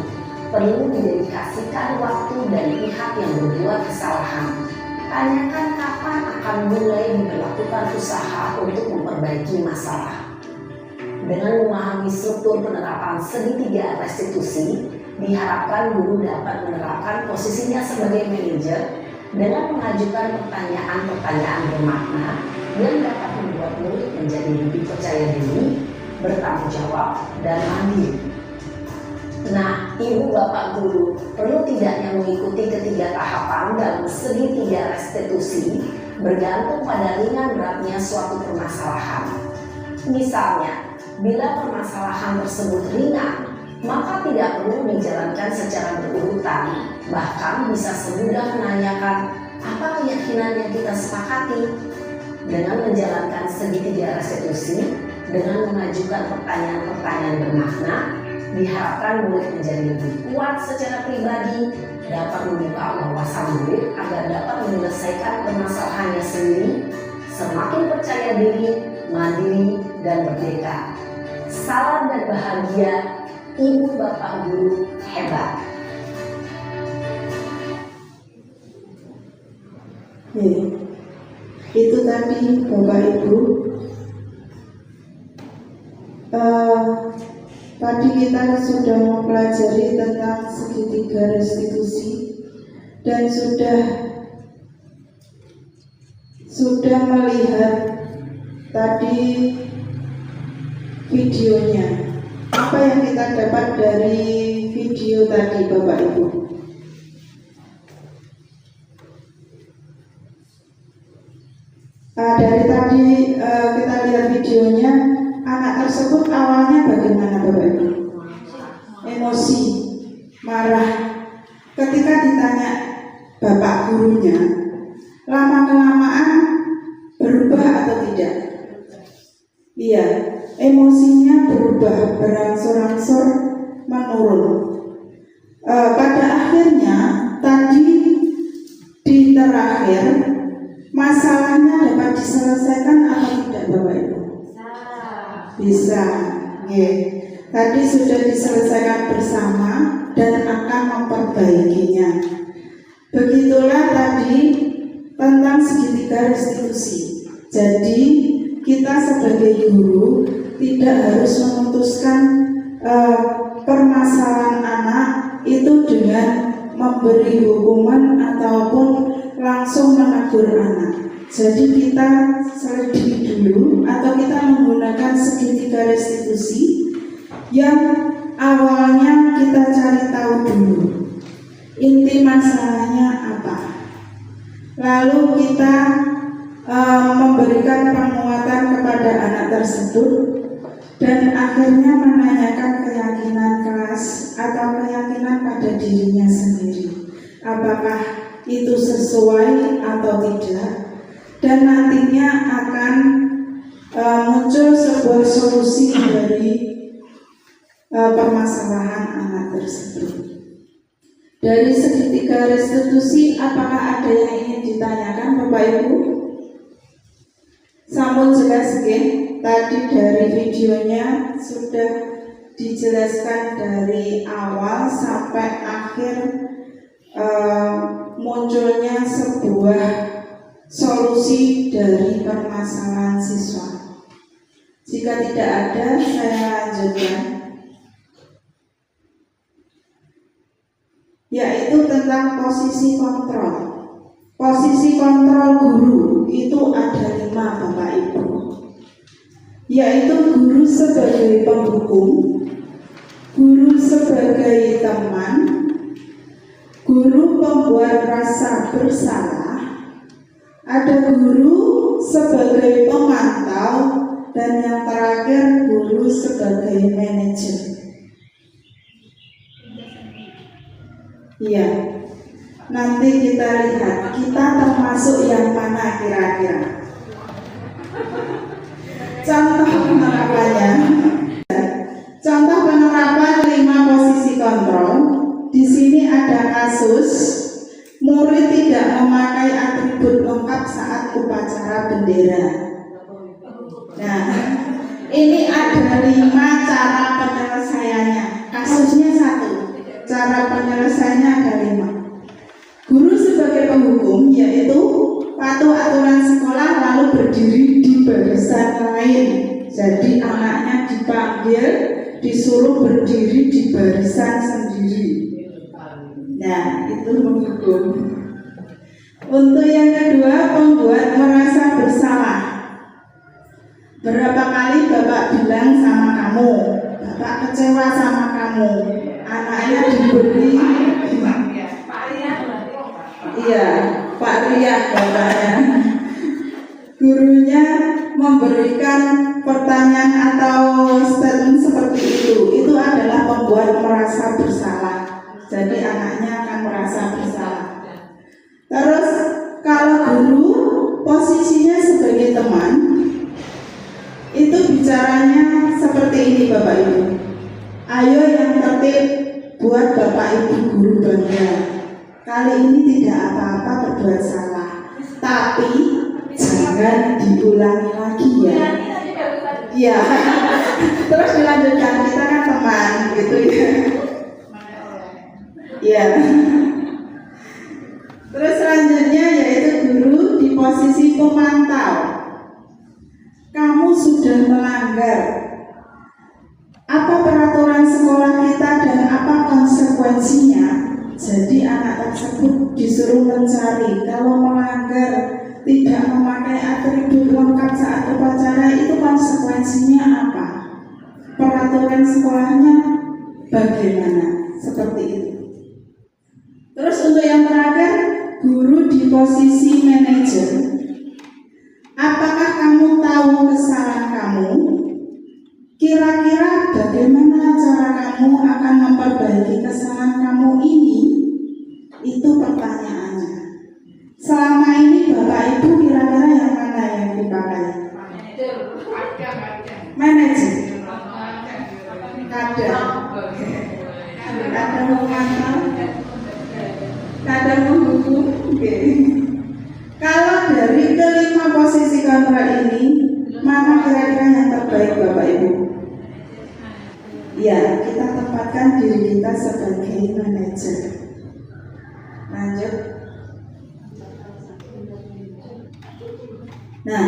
Perlu didedikasikan waktu dari pihak yang berbuat kesalahan. Tanyakan kapan akan mulai diberlakukan usaha untuk memperbaiki masalah. Dengan memahami struktur penerapan segitiga restitusi, diharapkan guru dapat menerapkan posisinya sebagai manajer dengan mengajukan pertanyaan-pertanyaan bermakna yang dapat membuat murid menjadi lebih percaya diri, bertanggung jawab, dan mandiri. Nah, Ibu Bapak Guru perlu tidaknya mengikuti ketiga tahapan dalam segitiga restitusi bergantung pada ringan beratnya suatu permasalahan. Misalnya, bila permasalahan tersebut ringan, maka tidak perlu dijalankan secara berurutan, bahkan bisa semudah menanyakan apa keyakinan yang kita sepakati. Dengan menjalankan segitiga restitusi, dengan mengajukan pertanyaan-pertanyaan bermakna, diharapkan murid menjadi lebih kuat secara pribadi, dapat membuka wawasan murid agar dapat menyelesaikan permasalahannya sendiri, semakin percaya diri, mandiri, dan merdeka. Salam dan bahagia, Ibu Bapak Guru hebat. Itu tadi Bapak Ibu. Tadi kita sudah mempelajari tentang segitiga restitusi dan sudah melihat tadi videonya. Apa yang kita dapat dari video tadi Bapak Ibu? Dari tadi kita lihat videonya, anak tersebut awalnya bagaimana Bapak Ibu? Emosi, marah. Ketika ditanya bapak gurunya, lama-kelamaan berubah atau tidak? Iya, emosinya berubah, berangsur-angsur menurun. Pada akhirnya tadi di terakhir, masalahnya dapat diselesaikan atau tidak Bapak Ibu? Bisa. Tadi sudah diselesaikan bersama dan akan memperbaikinya. Begitulah tadi tentang segitiga restitusi. Jadi kita sebagai guru tidak harus memutuskan permasalahan anak itu dengan memberi hukuman ataupun langsung menegur anak. Jadi kita selidiki dulu atau kita menggunakan segitiga restitusi yang awalnya kita cari tahu dulu inti masalahnya apa. Lalu kita memberikan penguatan kepada anak tersebut dan akhirnya menanyakan keyakinan kelas atau keyakinan pada dirinya sendiri. Apakah itu sesuai atau tidak? Dan nantinya akan muncul sebuah solusi dari permasalahan anak tersebut. Dari segitiga restitusi, apakah ada yang ingin ditanyakan Bapak Ibu? Sampun jelas nggih, tadi dari videonya sudah dijelaskan dari awal sampai akhir munculnya sebuah solusi dari permasalahan siswa. Jika tidak ada, saya lanjutkan, yaitu tentang posisi kontrol. Posisi kontrol guru itu ada 5, Bapak Ibu, yaitu guru sebagai penghukum, guru sebagai teman, guru pembuat rasa bersalah, ada guru sebagai pemantau, dan yang terakhir guru sebagai manajer. Iya, nanti kita lihat kita termasuk yang mana kira-kira. Contoh penerapannya, contoh penerapan 5 posisi kontrol. Di sini ada kasus murid tidak memakai atribut lengkap saat upacara bendera. Nah, ini ada 5 cara penyelesaiannya. Kasusnya 1, cara penyelesaiannya ada 5. Guru sebagai penghukum, yaitu patuh aturan sekolah lalu berdiri di barisan lain. Jadi anaknya dipanggil, disuruh berdiri di barisan sendiri. Nah, itu menghukum. Untuk yang kedua, membuat merasa bersalah. Berapa kali Bapak bilang sama kamu, Bapak kecewa sama kamu, anaknya diberi, iya, Pak Ria bapaknya, gurunya memberikan pertanyaan atau statement seperti itu adalah membuat merasa bersalah. Jadi anaknya akan merasa bersalah. Terus kalau guru posisinya sebagai teman, itu bicaranya seperti ini Bapak Ibu. Ayo yang tertib, buat Bapak Ibu guru bangga. Kali ini tidak apa-apa berbuat salah, tapi jangan diulangi lagi ya. Iya. Terus dilanjutkan, kita kan teman gitu ya. Iya. Terus selanjutnya yaitu guru di posisi pemantau. Kamu sudah melanggar. Apa peraturan sekolah kita dan apa konsekuensinya? Jadi anak tersebut disuruh mencari. Kalau melanggar, tidak memakai atribut lengkap saat upacara, itu konsekuensinya apa? Peraturan sekolahnya bagaimana? Seperti itu. Terus untuk yang terakhir, guru di posisi manajer. Apakah kamu tahu kesalahan kamu? Kira-kira bagaimana cara kamu akan memperbaiki kesalahan kamu ini? Itu pertanyaannya. Selama ini Bapak Ibu kira-kira yang mana yang dipakai? Manajer. Kadang mengantar, kadang menghukum. Kalau dari kelima posisi kontrol ini, mana kira-kira yang terbaik Bapak Ibu? Ya, kita tempatkan diri kita sebagai manajer. Lanjut. Nah,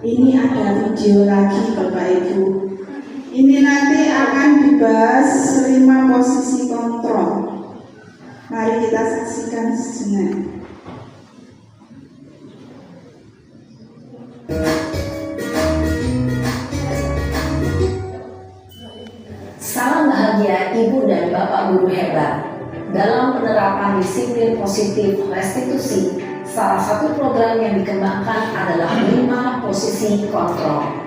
ini ada video lagi Bapak Ibu. Ini nanti akan dibahas 5 posisi kontrol. Mari kita saksikan sejenak. Salam bahagia Ibu dan Bapak guru hebat. Dalam penerapan disiplin positif restitusi, salah satu program yang dikembangkan adalah 5 posisi kontrol.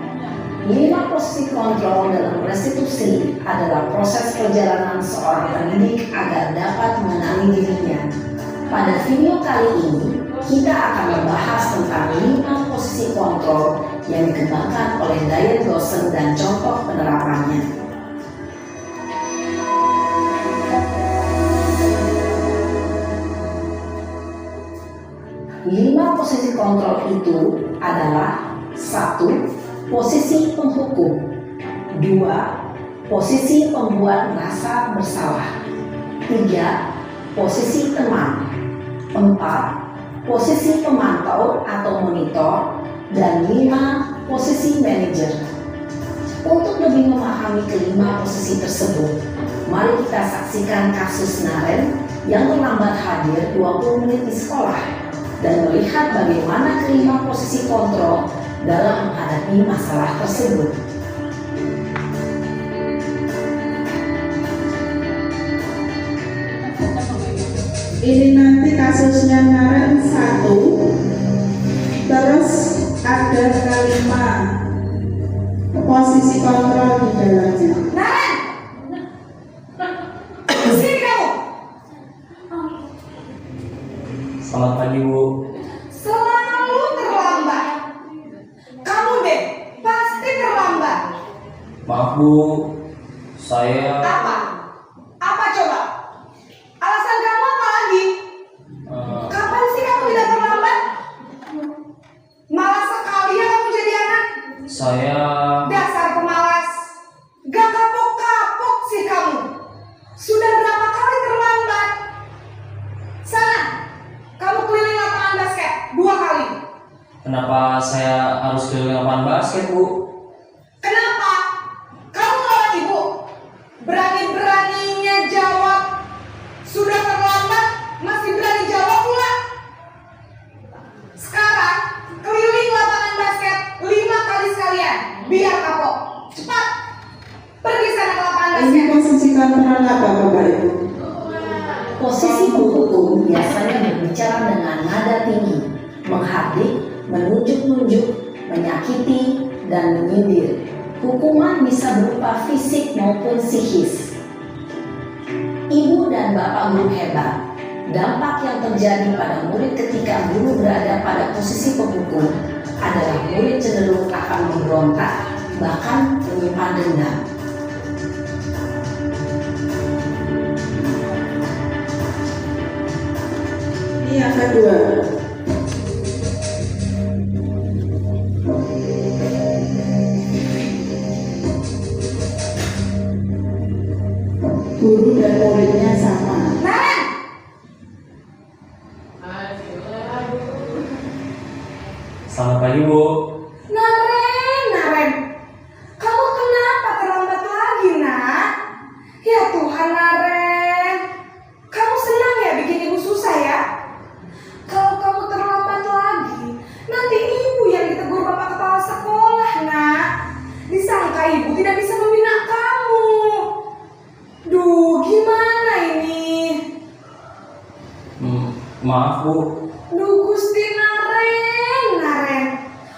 5 posisi kontrol dalam restitusi adalah proses perjalanan seorang pendidik agar dapat mengenali dirinya. Pada video kali ini, kita akan membahas tentang 5 posisi kontrol yang dikembangkan oleh Diane Goshen dan contoh penerapannya. 5 posisi kontrol itu adalah 1. Posisi penghukum. 2. Posisi pembuat merasa bersalah. 3. Posisi teman. 4. Posisi pemantau atau monitor. Dan 5. Posisi manajer. Untuk lebih memahami kelima posisi tersebut, mari kita saksikan kasus Naren yang terlambat hadir 20 menit di sekolah dan melihat bagaimana kelima posisi kontrol dalam menghadapi masalah tersebut. Ini nanti kasusnya Naren 1, terus ada kelima posisi kontrol di dalamnya. Naren! Sini kamu! Selamat pagi, Bu. Selalu terlambat. Kamu deh, pasti terlambat. Maaf, Bu. Saya Apa? Apa coba? Alasan kamu apa lagi? Kapan sih kamu tidak terlambat? Malas sekali ya kamu jadi anak. saya Dasar pemalas. Gak kapok-kapok sih kamu. Sudah berapa kali terlambat? Sana, kamu keliling lapangan basket 2 kali. kenapa saya harus keliling lapangan basket, Bu? Kenapa? Kamu lawan ibu. Berani-beraninya jawab. Sudah terlambat, masih berani jawab pula. Sekarang, keliling lapangan basket 5 kali sekalian. Biar kapok. Cepat. Pergi sana ke lapangan Ini basket. posisi kontrol apa Bapak Ibu? Posisi penghukum biasanya berbicara dengan nada tinggi, menghardik, menunjuk-nunjuk, menyakiti, dan menyindir. Hukuman bisa berupa fisik maupun psikis. Ibu dan Bapak guru hebat, dampak yang terjadi pada murid ketika guru berada pada posisi penghukum adalah murid cenderung akan memberontak, bahkan menyimpan dendam. Ini yang kedua. Guru dan muridnya sama. Naren! Selamat pagi, Bu. Naren. Kamu kenapa terlambat lagi, nak? Ya Tuhan, Naren. Kamu senang ya bikin ibu susah ya? Kalau kamu terlambat lagi, nanti ibu yang ditegur bapak kepala sekolah, nak. Disangka ibu tidak bisa membina kamu. Duh, gimana ini? Maaf, Bu. Duh, Gusti Naren.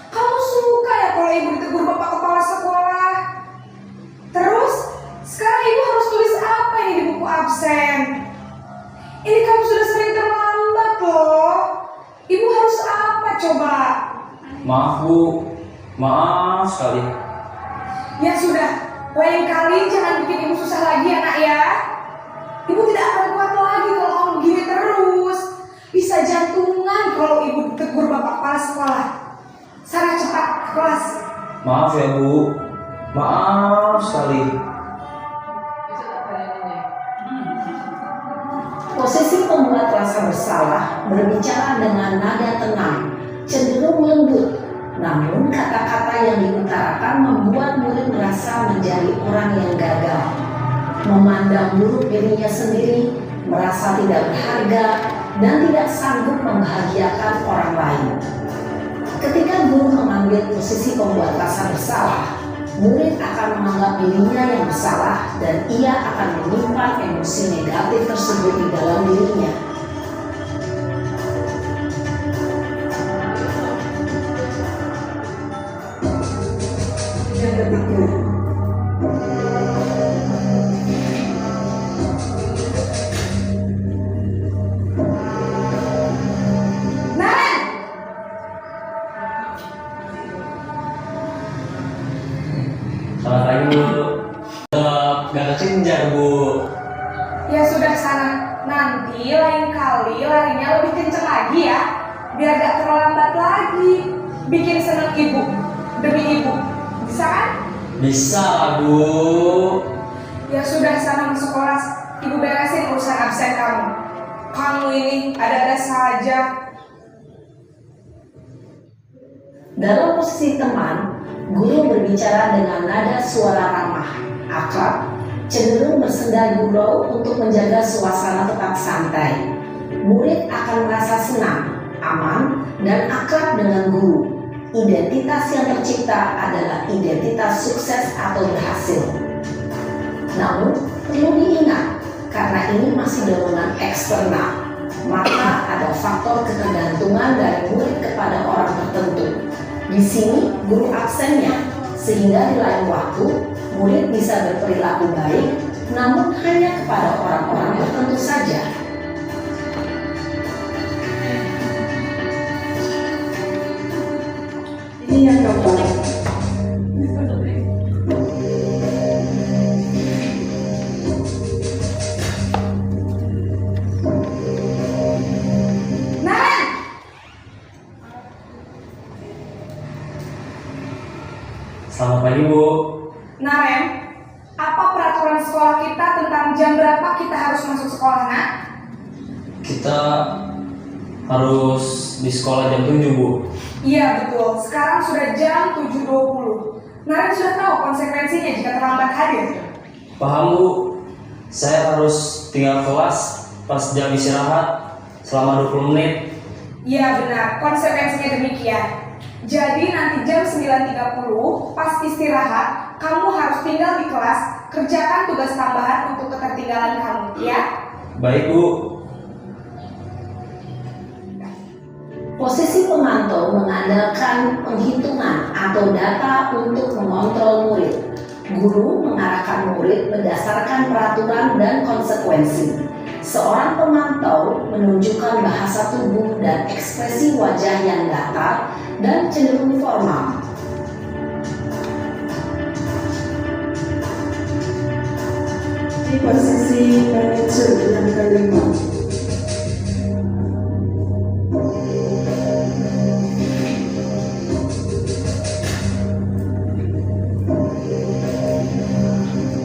Kamu suka ya kalau ibu ditegur bapak kepala sekolah? Terus, sekarang ibu harus tulis apa ini di buku absen? Ini kamu sudah sering terlambat loh. Ibu harus apa coba? Maaf, Bu. Maaf sekali. Ya sudah, lain kali jangan bikin ibu susah lagi ya nak ya. Ibu tidak akan kuat lagi kalau kamu begini terus. Bisa jantungan kalau ibu ditegur bapak kepala sekolah. Sana cepat ke kelas. Maaf ya, Bu. Maaf sekali. Posisi pembuat rasa bersalah berbicara dengan nada tenang, cenderung lembut. Namun kata-kata yang diutarakan membuat murid merasa menjadi orang yang gagal, memandang buruk dirinya sendiri, merasa tidak berharga, dan tidak sanggup membahagiakan orang lain. Ketika guru mengambil posisi pembuat rasa bersalah, murid akan menganggap dirinya yang bersalah dan ia akan menyimpan emosi negatif tersebut di dalam dirinya. Yang ketiga. Naren! Selamat pagi, Bu. Gak kecenjar, Bu. Ya sudah sana. Nanti lain kali larinya lebih kenceng lagi ya. Biar gak terlambat lagi. Bikin seneng ibu. Bisa kan? Bisa lah, Bu. Ya sudah, sana masuk kelas. Ibu beresin urusan absen kamu. Kamu ini ada-ada saja. Dalam posisi teman, guru berbicara dengan nada suara ramah, akrab, cenderung bersenda gurau untuk menjaga suasana tetap santai. Murid akan merasa senang, aman, dan akrab dengan guru. Identitas yang tercipta adalah identitas sukses atau berhasil. Namun, perlu diingat, karena ini masih dorongan eksternal, maka ada faktor ketergantungan dari murid kepada orang tertentu. Di sini, guru absennya, sehingga di lain waktu, murid bisa berperilaku baik, namun hanya kepada orang-orang tertentu saja. Ini yang keempat. Naren! Selamat pagi, Bu. Naren, apa peraturan sekolah kita tentang jam berapa kita harus masuk sekolah, nak? Kita harus di sekolah jam 7, Bu. Iya betul, sekarang sudah jam 7.20. Naren sudah tahu konsekuensinya jika terlambat hadir. Paham, Bu. Saya harus tinggal kelas pas jam istirahat selama 20 menit. Iya benar, konsekuensinya demikian. Jadi nanti jam 9.30 pas istirahat, kamu harus tinggal di kelas, kerjakan tugas tambahan untuk ketertinggalan kamu, ya? Baik, Bu. Posisi pemantau mengandalkan penghitungan atau data untuk mengontrol murid. Guru mengarahkan murid berdasarkan peraturan dan konsekuensi. Seorang pemantau menunjukkan bahasa tubuh dan ekspresi wajah yang datar dan cenderung formal. Di posisi manajer yang kelima.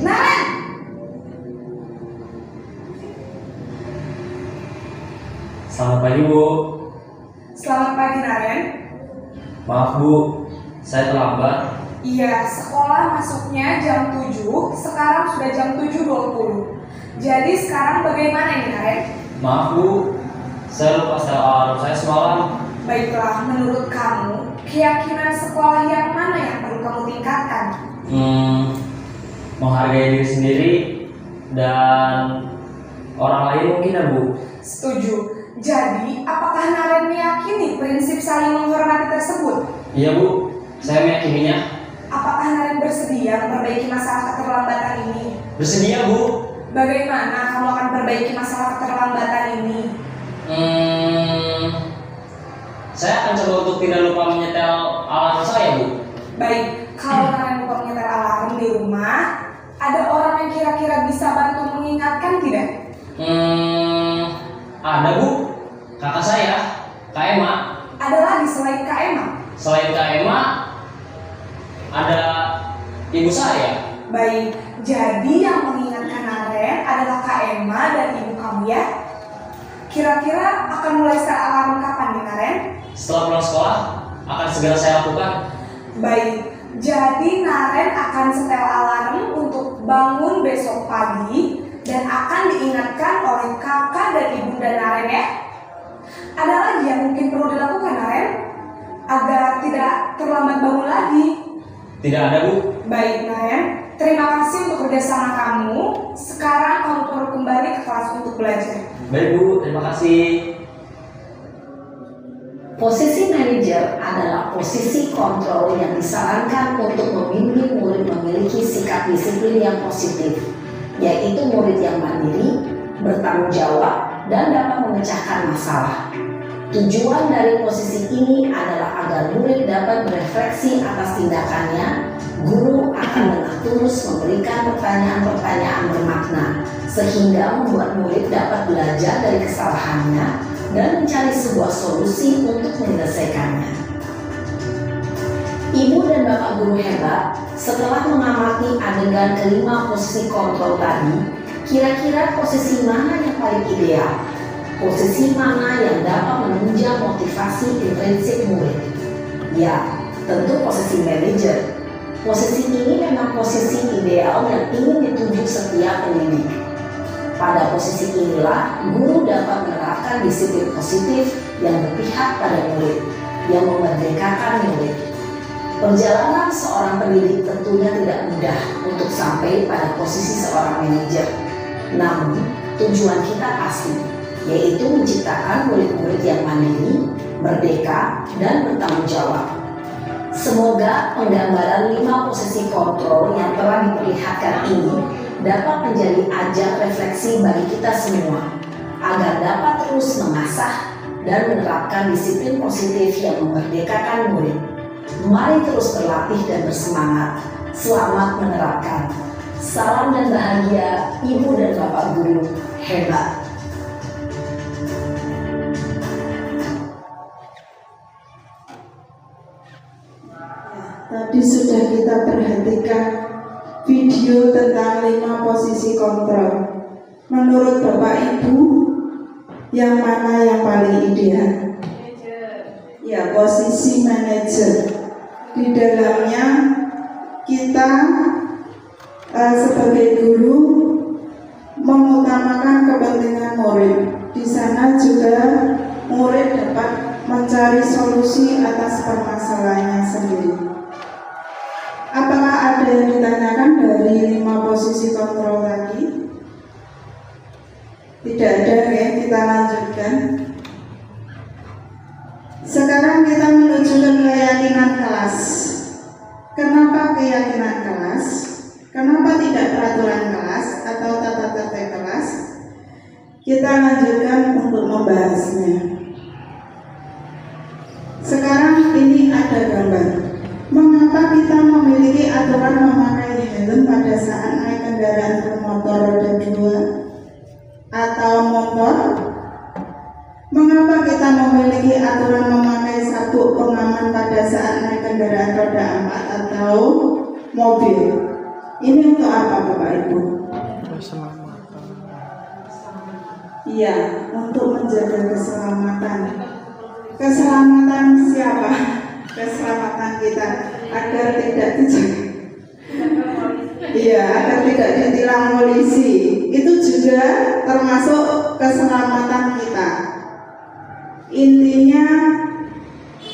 Naren! Selamat pagi, Bu. Selamat pagi, Naren. Maaf, Bu. Saya terlambat. Iya, sekolah masuknya jam 7, sekarang sudah jam 7.20. Jadi sekarang bagaimana ini, Naren? Maaf, Bu. Saya lupa setel alarm saya semalam. Baiklah, menurut kamu, keyakinan sekolah yang mana yang perlu kamu tingkatkan? Menghargai diri sendiri dan orang lain mungkin, ya, Bu. Setuju. Jadi, apakah Naren meyakini prinsip saling menghormati tersebut? Iya, Bu. Saya meyakininya. Apakah Naren bersedia memperbaiki masalah keterlambatan ini? Bersedia, Bu. Bagaimana kamu akan perbaiki masalah keterlambatan ini? Saya akan coba untuk tidak lupa menyetel alarm saya, Bu. Baik, kalau Naren lupa menyetel alarm di rumah, ada orang yang kira-kira bisa bantu mengingatkan tidak? Ada, Bu. Kakak saya, Kak Emma. Ada lagi selain Kak Emma? Selain Kak Emma, ada ibu saya. Baik, jadi yang mengingatkan Naren adalah Kak Emma dan ibu kamu, ya? Kira-kira akan mulai setel alarm kapan nih, Naren? Setelah pulang sekolah, akan segera saya lakukan. Baik, jadi Naren akan setel alarm untuk bangun besok pagi dan akan diingatkan oleh kakak dan ibunda Naren, ya? Ada lagi yang mungkin perlu dilakukan, Naren? Agar tidak terlambat bangun lagi. Tidak ada, Bu. Baik, Naren. Terima kasih untuk kerjasama kamu. Sekarang kamu perlu kembali ke kelas untuk belajar. Baik, Bu. Terima kasih. Posisi manajer adalah posisi kontrol yang disarankan untuk membimbing murid memiliki sikap disiplin yang positif, yaitu murid yang mandiri, bertanggung jawab, dan dapat memecahkan masalah. Tujuan dari posisi ini adalah agar murid dapat berefleksi atas tindakannya. Guru akan dengan tulus memberikan pertanyaan-pertanyaan bermakna, sehingga membuat murid dapat belajar dari kesalahannya dan mencari sebuah solusi untuk menyelesaikannya. Ibu dan Bapak guru hebat, setelah mengamati adegan kelima posisi kontrol tadi, kira-kira posisi mana yang paling ideal? Posisi mana yang dapat menunjang motivasi intrinsik murid? Ya, tentu posisi manajer. Posisi ini memang posisi ideal yang ingin dituju setiap pendidik. Pada posisi inilah, guru dapat menerapkan disiplin positif yang berpihak pada murid, yang memerdekakan murid. Perjalanan seorang pendidik tentunya tidak mudah untuk sampai pada posisi seorang manajer. Namun, tujuan kita pasti, yaitu menciptakan murid-murid yang mandiri, merdeka, dan bertanggung jawab. Semoga penggambaran 5 posisi kontrol yang telah diperlihatkan ini dapat menjadi ajang refleksi bagi kita semua, agar dapat terus mengasah dan menerapkan disiplin positif yang memerdekakan murid. Mari terus berlatih dan bersemangat. Selamat menerapkan. Salam dan bahagia Ibu dan Bapak guru hebat. Tadi sudah kita perhatikan video tentang 5 posisi kontrol. Menurut Bapak Ibu, yang mana yang paling ideal? Ya, posisi manajer. Di dalamnya kita sebagai guru mengutamakan kepentingan murid. Di sana juga murid dapat mencari solusi atas permasalahannya sendiri. Apakah ada yang ditanyakan dari 5 posisi kontrol tadi? Tidak ada, ya, kita lanjutkan. Sekarang kita menuju ke keyakinan kelas. Kenapa keyakinan kelas? Kenapa tidak peraturan kelas atau tata tertib kelas? Kita lanjutkan untuk membahasnya. Sekarang ini ada gambar. Mengapa kita memiliki aturan memakai helm pada saat naik kendaraan bermotor roda 2 atau motor? Mengapa kita memiliki aturan memakai sabuk pengaman pada saat naik kendaraan roda 4 atau mobil? Ini untuk apa, Bapak Ibu? Iya, untuk menjaga keselamatan. Keselamatan siapa? Keselamatan kita agar tidak agar tidak ditilang polisi. Itu juga termasuk keselamatan kita. Intinya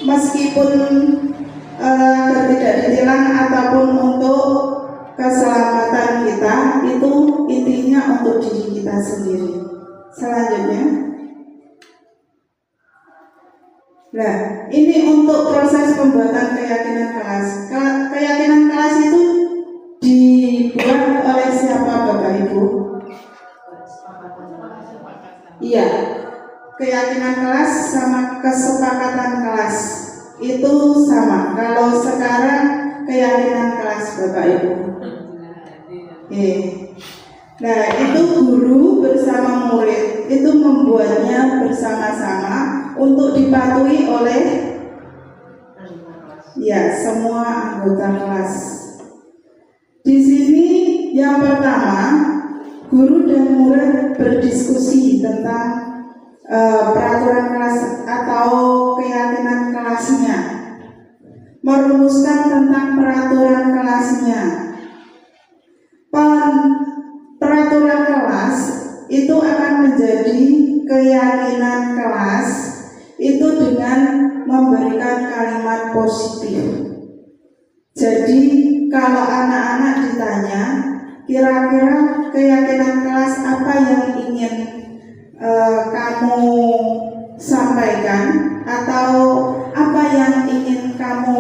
meskipun tidak ditilang ataupun untuk keselamatan kita, itu intinya untuk diri kita sendiri. Selanjutnya, nah, ini untuk proses pembuatan keyakinan kelas. Keyakinan kelas itu dibuat oleh siapa, Bapak Ibu? Iya, keyakinan kelas sama kesepakatan kelas itu sama. Kalau sekarang keyakinan kelas, Bapak Ibu. Nah, itu guru bersama murid itu membuatnya bersama-sama untuk dipatuhi oleh semua anggota kelas. Di sini yang pertama, guru dan murid berdiskusi tentang peraturan kelas atau keyakinan kelasnya, merumuskan tentang peraturan kelasnya. Peraturan kelas itu akan menjadi keyakinan kelas itu dengan memberikan kalimat positif. Jadi kalau anak-anak ditanya, kira-kira keyakinan kelas apa yang ingin kamu sampaikan atau apa yang ingin kamu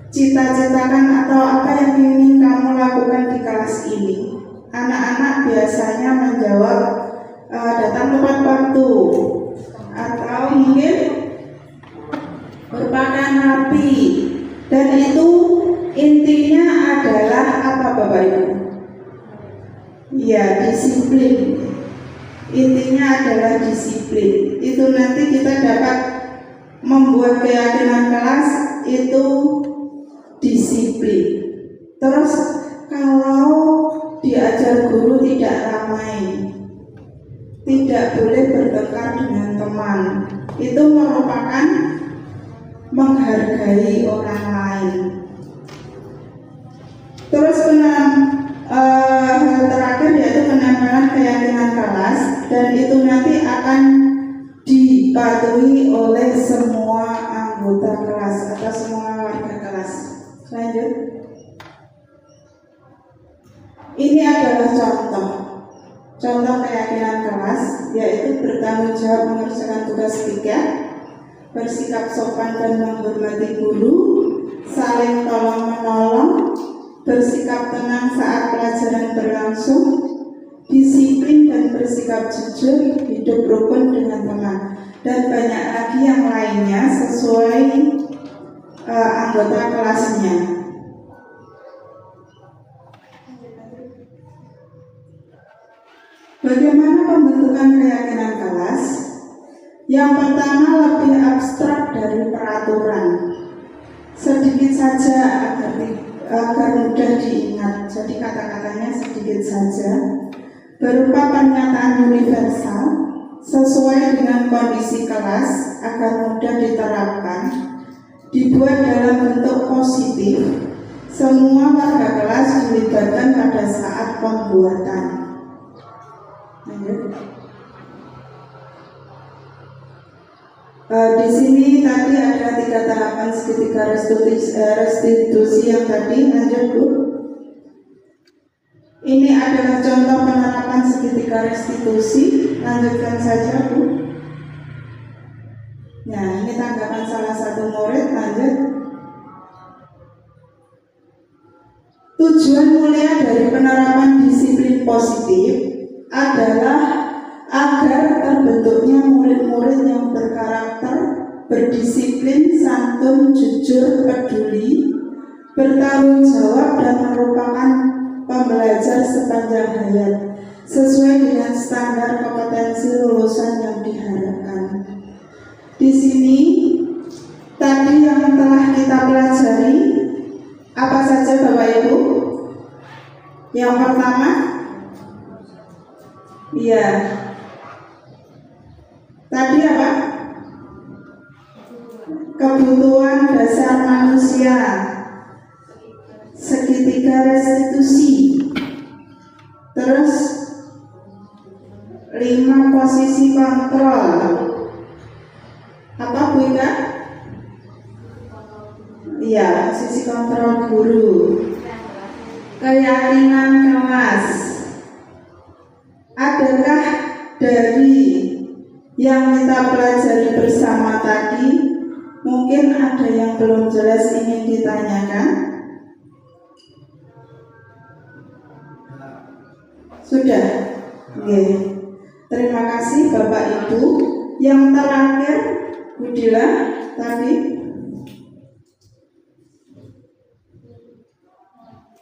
cita-citakan atau apa yang ingin kamu lakukan di kelas ini, anak-anak biasanya menjawab datang tepat waktu atau mungkin berpakaian rapi, dan itu intinya adalah apa, Bapak Ibu? Ya, disiplin. Intinya adalah disiplin. Itu nanti kita dapat membuat keyakinan kelas itu disiplin. Terus kalau diajar guru tidak ramai, tidak boleh bertengkar dengan teman, itu merupakan menghargai orang lain. Terus hal terakhir yaitu penempelan keyakinan kelas, dan itu nanti akan dipatuhi oleh semua anggota kelas atau semua warga kelas. Lanjut. Ini adalah contoh keyakinan kelas, yaitu bertanggung jawab mengerjakan tugas piket, bersikap sopan dan menghormati guru, saling tolong menolong, bersikap tenang saat pelajaran berlangsung, disiplin dan bersikap jujur, hidup rukun dengan teman, dan banyak lagi yang lainnya sesuai anggota kelasnya. Bagaimana pembentukan keyakinan kelas? Yang pertama, lebih abstrak dari peraturan. Sedikit saja agar mudah diingat. Jadi kata-katanya sedikit saja, berupa pernyataan universal sesuai dengan kondisi kelas agar mudah diterapkan, dibuat dalam bentuk positif. Semua warga kelas dilibatkan pada saat pembuatan. Di sini tadi ada 3 tahapan segitiga restitusi yang tadi. Lanjut, Bu. Ini adalah contoh penerapan segitiga restitusi. Lanjutkan saja, Bu. Nah, ini tanggapan salah satu murid. Lanjut. Tujuan mulia dari penerapan disiplin positif adalah agar terbentuknya murid-murid yang berkarakter, berdisiplin, santun, jujur, peduli, bertanggung jawab, dan merupakan pembelajar sepanjang hayat sesuai dengan standar kompetensi lulusan yang diharapkan. Di sini tadi yang telah kita pelajari apa saja Bapak Ibu? Yang pertama, iya. Tadi apa? Kebutuhan dasar manusia, segitiga restitusi. Terus 5 posisi kontrol. Apa Bu Ika? Iya, posisi kontrol guru. Keyakinan kelas. Adakah dari yang kita pelajari bersama tadi mungkin ada yang belum jelas ingin ditanyakan? Sudah? Oke. Terima kasih Bapak Ibu. Yang terakhir, Bu Dila tadi.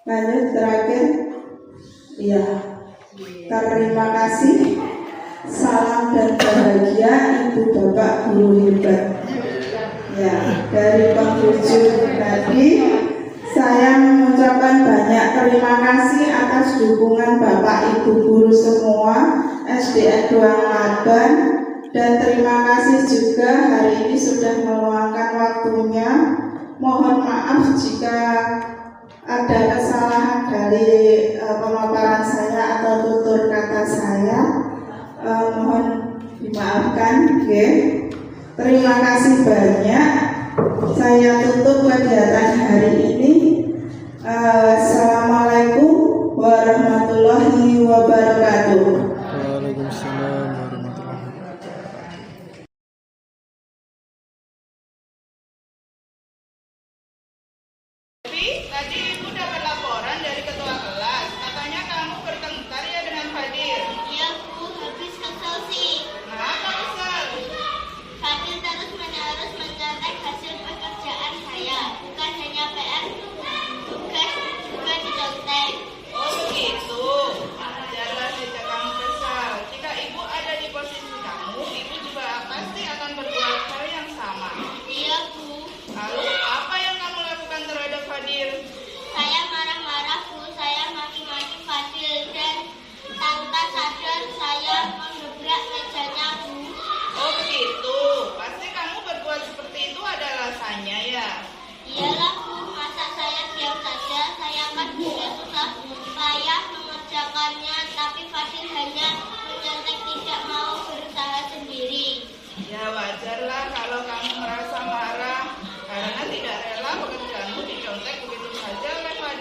Lanjut terakhir. Iya. Terima kasih. Salam dan bahagia Ibu Bapak Guru hebat. Ya, dari penghujung tadi saya mengucapkan banyak terima kasih atas dukungan Bapak Ibu guru semua SDN Doang Laban, dan terima kasih juga hari ini sudah meluangkan waktunya. Mohon maaf jika ada kesalahan dari pemaparan saya atau tutur kata saya. Mohon dimaafkan, okay. Terima kasih banyak. Saya tutup kegiatan hari ini. Assalamualaikum warahmatullahi wabarakatuh. Waalaikumsalam warahmatullahi wabarakatuh. Tadi Ibu dapat laporan dari ketua kelas. Katanya kamu bertengkar ya dengan Fadil. Iya Bu, habis kesel sih. Kenapa kesal? Fadil terus menerus mencontek hasil pekerjaan saya. Bukan hanya PR, tugas juga dicontek. Oh begitu. Wajarlah jika kamu kesal. Jika Ibu ada di posisi kamu, Ibu juga pasti akan berbuat hal yang sama. Iya Bu. Lalu apa yang kamu lakukan terhadap Fadil?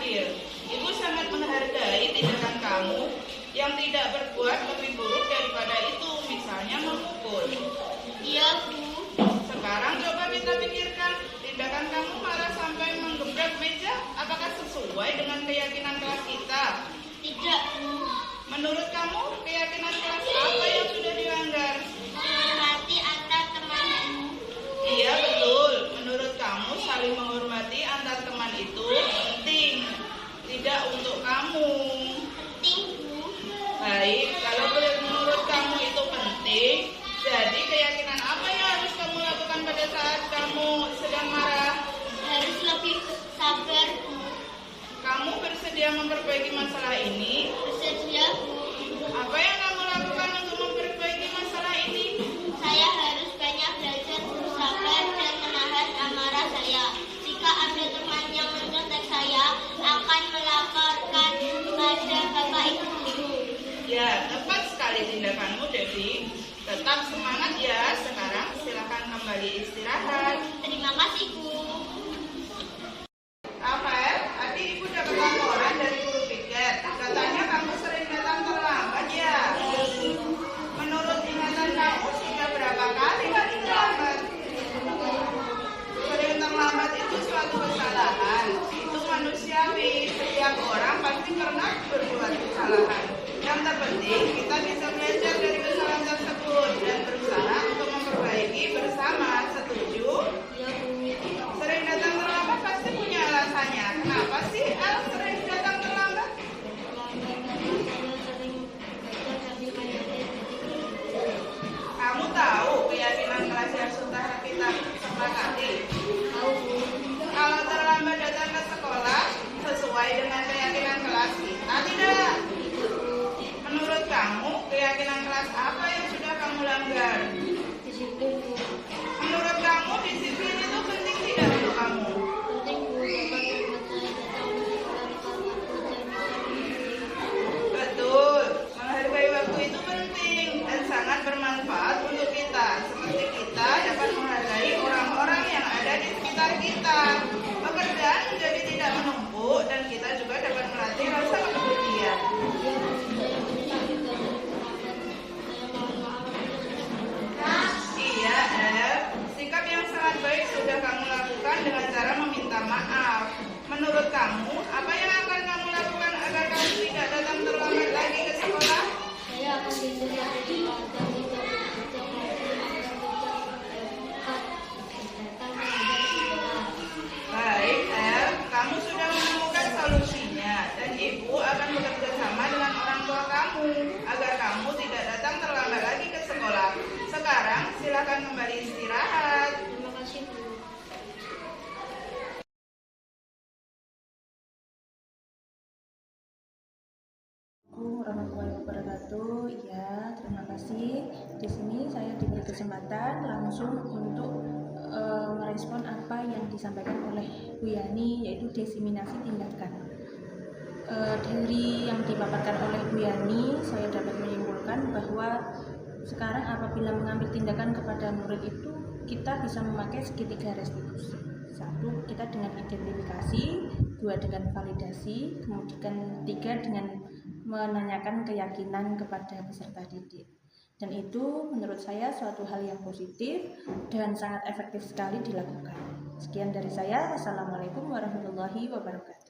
adil. Ibu sangat menghargai tindakan kamu yang tidak berbuat lebih buruk daripada itu, misalnya memukul. Iya, Bu. Sekarang coba kita pikirkan, tindakan kamu malah sampai menggebrak meja, apakah sesuai dengan keyakinan kelas kita? Tidak, Bu. Menurut kamu, keyakinan kelas apa yang sudah dilanggar? Menghormati antar teman, Bu. Iya, betul. Menurut kamu, saling menghormati antar teman itu penting. Tidak untuk kamu. Penting, Bu. Baik, kalau menurut kamu itu penting, jadi keyakinan apa yang harus kamu lakukan pada saat kamu sedang marah? Harus lebih sabar, Bu. Kamu bersedia memperbaiki masalah ini? Bersedia, Bu. Apa yang kamu lakukan untuk memperbaiki masalah ini? Saya harus banyak belajar bersabar dan menahan amarah saya. Jika ada teman yang mencontek saya, akan melaporkan kepada Bapak Ibu guru. Ya, tepat sekali tindakanmu, Devi. Tetap semangat ya. Sekarang silakan kembali istirahat. Terima kasih, Bu. Rafael, tadi ibu dapat laporan dari guru piket. Katanya kamu sering datang terlambat ya. Menurut ingatan kamu sudah berapa kali terlambat? Sering terlambat itu suatu kesalahan. Itu manusiawi. Setiap orang pasti pernah berbuat kesalahan. Yang terpenting kita bisa belajar dari kesalahan tersebut dan berusaha untuk memperbaiki bersama. Setuju? Sering datang terlambat pasti punya alasannya. Kenapa sih El sering datang terlambat? Kamu tahu keyakinan kelas yang sudah kita sepakati? Kalau terlambat datang ke sekolah sesuai dengan keyakinan kelas kita tidak? Menurut kamu keyakinan kelas apa yang sudah kamu langgar? Menurut kamu disiplin itu penting tidak untuk kamu? Betul, menghargai waktu itu penting dan sangat bermanfaat untuk kita. Seperti kita dapat menghargai orang-orang yang ada di sekitar kita. Pekerjaan menjadi tidak menumpuk dan kita juga dapat melatih rasa kepedulian. Iya, sikap yang sangat baik sudah kamu lakukan dengan cara meminta maaf. Menurut kamu, apa yang akan kamu lakukan agar kamu tidak datang terlambat lagi ke sekolah? Saya akan belajar Baik, kamu sudah menemukan solusinya dan ibu akan bekerja sama dengan orang tua kamu agar kamu tidak datang terlambat lagi ke sekolah. Sekarang silakan kembali istirahat. Terima kasih, Bu. Assalamualaikum warahmatullahi wabarakatuh. Ya, terima kasih. Di sini saya diberi kesempatan langsung untuk merespon apa yang disampaikan oleh Bu Yani, yaitu diseminasi tindakan. Dari yang dipaparkan oleh Bu Yani, saya dapat menyimpulkan bahwa sekarang apabila mengambil tindakan kepada murid itu, kita bisa memakai segitiga restitusi. Satu, kita dengan identifikasi. Dua, dengan validasi. Kemudian tiga, dengan menanyakan keyakinan kepada peserta didik. Dan itu menurut saya suatu hal yang positif dan sangat efektif sekali dilakukan. Sekian dari saya. Wassalamualaikum warahmatullahi wabarakatuh.